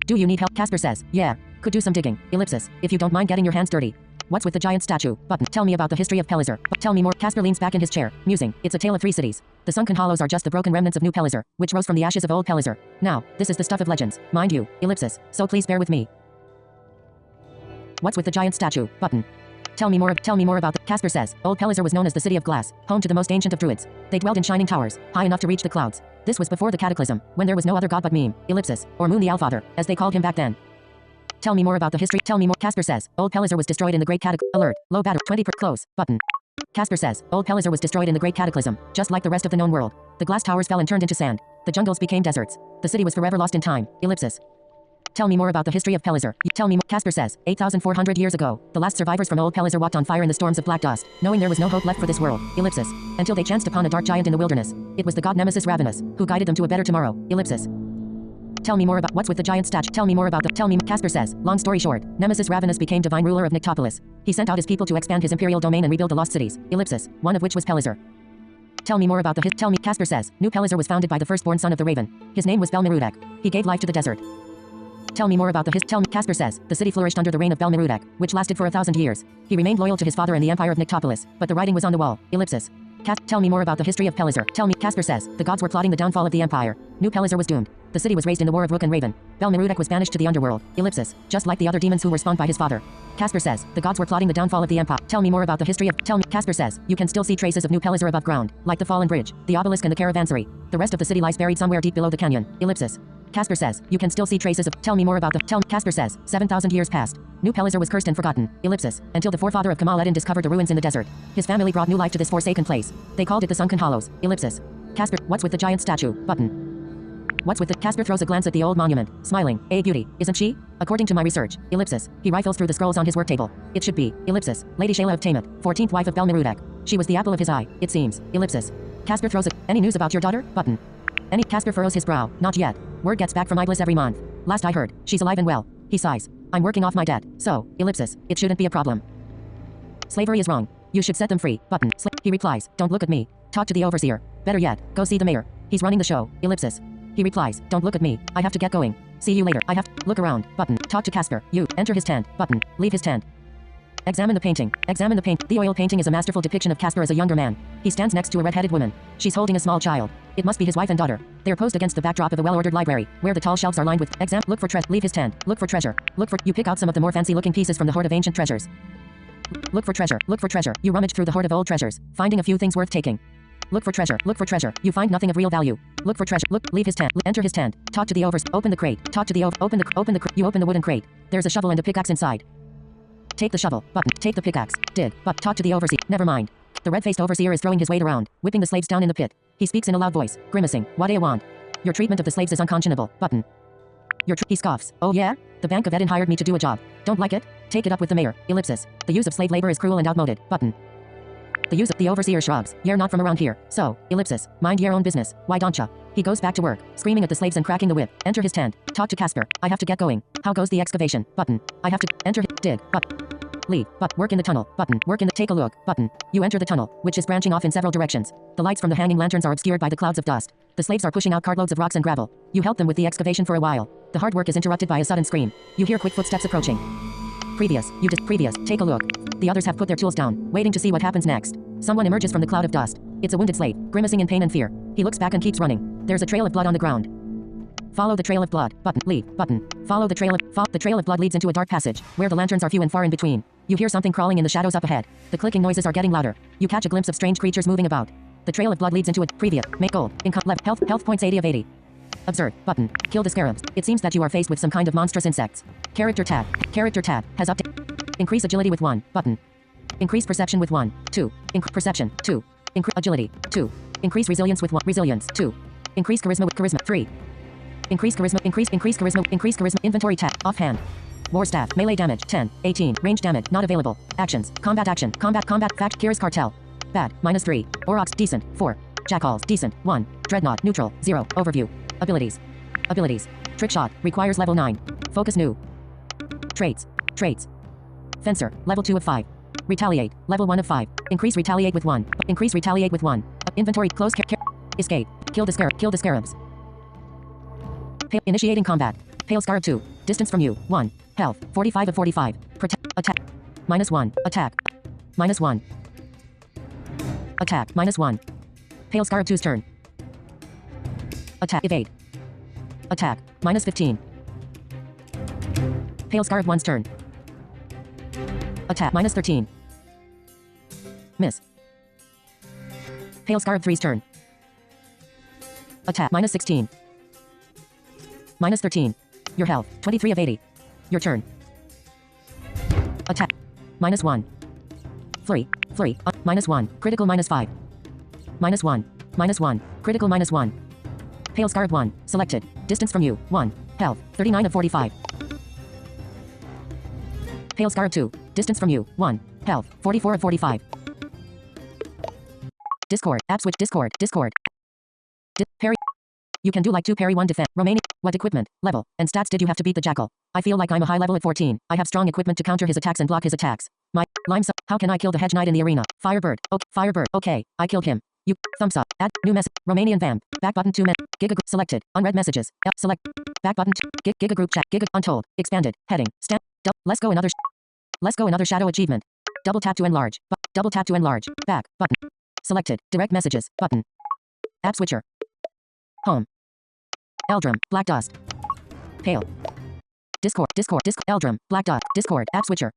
Do you need help? Casper says, yeah, could do some digging, ellipsis, if you don't mind getting your hands dirty. What's with the giant statue? Button. Tell me about the history of Pelizar. Tell me more. Casper leans back in his chair, musing. It's a tale of three cities. The sunken hollows are just the broken remnants of new Pelizar, which rose from the ashes of old Pelizar. Now, this is the stuff of legends, mind you, ellipsis, so please bear with me. What's with the giant statue? Button. Tell me more about the... Casper says, old Pelizar was known as the City of Glass, home to the most ancient of druids. They dwelled in shining towers, high enough to reach the clouds. This was before the cataclysm, when there was no other god but Meme, ellipsis, or Moon the Allfather, as they called him back then. Tell me more about the history. Tell me more. Casper says, old Pelizar was destroyed in the Great Cataclysm. Alert, low battery, 20 per close, button. Casper says, old Pelizar was destroyed in the Great Cataclysm, just like the rest of the known world. The glass towers fell and turned into sand. The jungles became deserts. The city was forever lost in time, ellipsis. Tell me more about the history of Pelizar. Tell me more. Casper says, 8,400 years ago, the last survivors from old Pelizar walked on fire in the storms of black dust, knowing there was no hope left for this world, ellipsis, until they chanced upon a dark giant in the wilderness. It was the god Nemesis Ravenous, who guided them to a better tomorrow, ellipsis. Tell me more about what's with the giant statue. Tell me more about the... Tell me... Casper says, long story short, Nemesis Ravenous became divine ruler of Nyctopolis. He sent out his people to expand his imperial domain and rebuild the lost cities, ellipsis, one of which was Pelizar. Tell me more about the... Tell me... Casper says, New Pelizar was founded by the firstborn son of the Raven. His name was Belmerudek. He gave life to the desert. Tell me more about the Tell me, Casper says, the city flourished under the reign of Belmerudek, which lasted for 1,000 years. He remained loyal to his father and the empire of Nyctopolis, but the writing was on the wall, ellipsis. Tell me more about the history of Pelizar. Tell me, Casper says, the gods were plotting the downfall of the empire. New Pelizar was doomed. The city was raised in the war of Rook and Raven. Belmerudek was banished to the underworld, ellipsis, just like the other demons who were spawned by his father. Casper says, the gods were plotting the downfall of the empire. Tell me more about the history of... Tell me, Casper says, you can still see traces of New Pelizar above ground, like the fallen bridge, the obelisk and the caravanserai. The rest of the city lies buried somewhere deep below the canyon, ellipsis. Casper says, you can still see traces of... Tell me more about the... Casper says, 7,000 years passed. New Pelizar was cursed and forgotten, ellipsis, until the forefather of Kamal Eddin discovered the ruins in the desert. His family brought new life to this forsaken place. They called it the Sunken Hollows, ellipsis. Casper, what's with the giant statue? Button. What's with the... Casper throws a glance at the old monument, smiling. A beauty, isn't she? According to my research, ellipsis. He rifles through the scrolls on his work table. It should be, ellipsis, Lady Shayla of Tamat, 14th wife of Belmerudek. She was the apple of his eye, it seems, ellipsis. Casper throws a... Any news about your daughter? Button. Any... Casper furrows his brow. Not yet. Word gets back from Iblis every month. Last I heard, she's alive and well. He sighs. I'm working off my debt, so, ellipsis, it shouldn't be a problem. Slavery is wrong. You should set them free. Button. He replies, don't look at me. Talk to the overseer. Better yet, go see the mayor. He's running the show, ellipsis. He replies, don't look at me. I have to get going. See you later. I have to... Look around. Button. Talk to Casper. You. Enter his tent. Button. Leave his tent. Examine the painting. Examine the paint. The oil painting is a masterful depiction of Casper as a younger man. He stands next to a red-headed woman. She's holding a small child. It must be his wife and daughter. They're posed against the backdrop of a well-ordered library, where the tall shelves are lined with... Look for treasure. Leave his tent. Look for treasure. Look for... You pick out some of the more fancy-looking pieces from the hoard of ancient treasures. Look for treasure. Look for treasure. You rummage through the hoard of old treasures, finding a few things worth taking. Look for treasure. Look for treasure. You find nothing of real value. Look for treasure. Look. Leave his tent. Enter his tent. Talk to the Open the crate. Talk to the Open the You open the wooden crate. There's a shovel and a pickaxe inside. Take the shovel. Button. Take the pickaxe. Dig. But talk to the overseer. Never mind. The red-faced overseer is throwing his weight around, whipping the slaves down in the pit. He speaks in a loud voice, grimacing. What do you want? Your treatment of the slaves is unconscionable. Button. He scoffs. Oh yeah? The Bank of Eden hired me to do a job. Don't like it? Take it up with the mayor. Ellipsis. The use of slave labor is cruel and outmoded. Button. The use of the overseer shrugs. You're not from around here. So, ellipsis. Mind your own business. Why don't ya? He goes back to work, screaming at the slaves and cracking the whip. Enter his tent. Talk to Casper. I have to get going. How goes the excavation? Button. I have to enter. Dig. But. Leave. But. Work in the tunnel. Button. Work in the. Take a look. Button. You enter the tunnel, which is branching off in several directions. The lights from the hanging lanterns are obscured by the clouds of dust. The slaves are pushing out cartloads of rocks and gravel. You help them with the excavation for a while. The hard work is interrupted by a sudden scream. You hear quick footsteps approaching. Previous. Take a look. The others have put their tools down, waiting to see what happens next. Someone emerges from the cloud of dust. It's a wounded slave, grimacing in pain and fear. He looks back and keeps running. There's a trail of blood on the ground. Follow the trail of blood. Button. Leave. Button. Follow the trail of... The trail of blood leads into a dark passage, where the lanterns are few and far in between. You hear something crawling in the shadows up ahead. The clicking noises are getting louder. You catch a glimpse of strange creatures moving about. The trail of blood leads into a... Previous. Make gold. Income. Left. Health points 80 of 80. Absurd. Button. Kill the scarabs. It seems that you are faced with some kind of monstrous insects. Character tab. Character tab. Has update. Increase agility with 1. Button. Increase perception with 1. 2. Perception. 2. Agility. 2. Increase resilience with 1. Resilience. 2. Increase charisma with charisma. 3. Increase charisma. Increase charisma. Increase charisma. Inventory tab. Offhand. War staff. Melee damage. 10. 18. Range damage. Not available. Actions. Combat action. Combat. Fact. Kira's cartel. Bad. -3. Aurochs. Decent. 4. Jackals. Decent. 1. Dreadnought. Neutral. 0. Overview. Abilities. Trick shot. Requires level 9. Focus new. Traits. Fencer. Level 2 of 5. Retaliate. Level 1 of 5. Increase retaliate with 1. Inventory. Close. Escape. Kill the scarabs. Initiating combat. Pale Scarab 2. Distance from you. 1. Health. 45 of 45. Attack. -1. Attack. -1. Attack. -1. Pale Scarab 2's turn. Attack. Evade. Attack. -15. Pale Scarab 1's turn. Attack. -13. Miss. Pale Scarab 3's turn. Attack. -16. -13. Your health. 23 of 80. Your turn. Attack. -1. Flurry. -1. Critical -5. -1. -1. Critical -1. Pale Scarab 1. Selected. Distance from you. 1. Health. 39 of 45. Pale Scarab 2. Distance from you. 1. Health. 44 of 45. Discord. App switch. Discord. Parry. You can do like 2 parry 1 defense. Remaining. What equipment, level, and stats did you have to beat the Jackal? I feel like I'm a high level at 14. I have strong equipment to counter his attacks and block his attacks. My how can I kill the Hedge Knight in the arena? Firebird. Okay, I killed him. You. Thumbs up. Add. New message. Romanian vamp. Back button 2 men. Giga group. Selected. Unread messages. Select. Back button 2. Giga group chat. Giga untold. Expanded. Heading. Stand. Let's go another shadow achievement. Double tap to enlarge. Double tap to enlarge. Back button. Selected. Direct messages. Button. App switcher. Home. Eldrum. Black dust. Pale. Discord. Eldrum. Black dot. Discord. App switcher.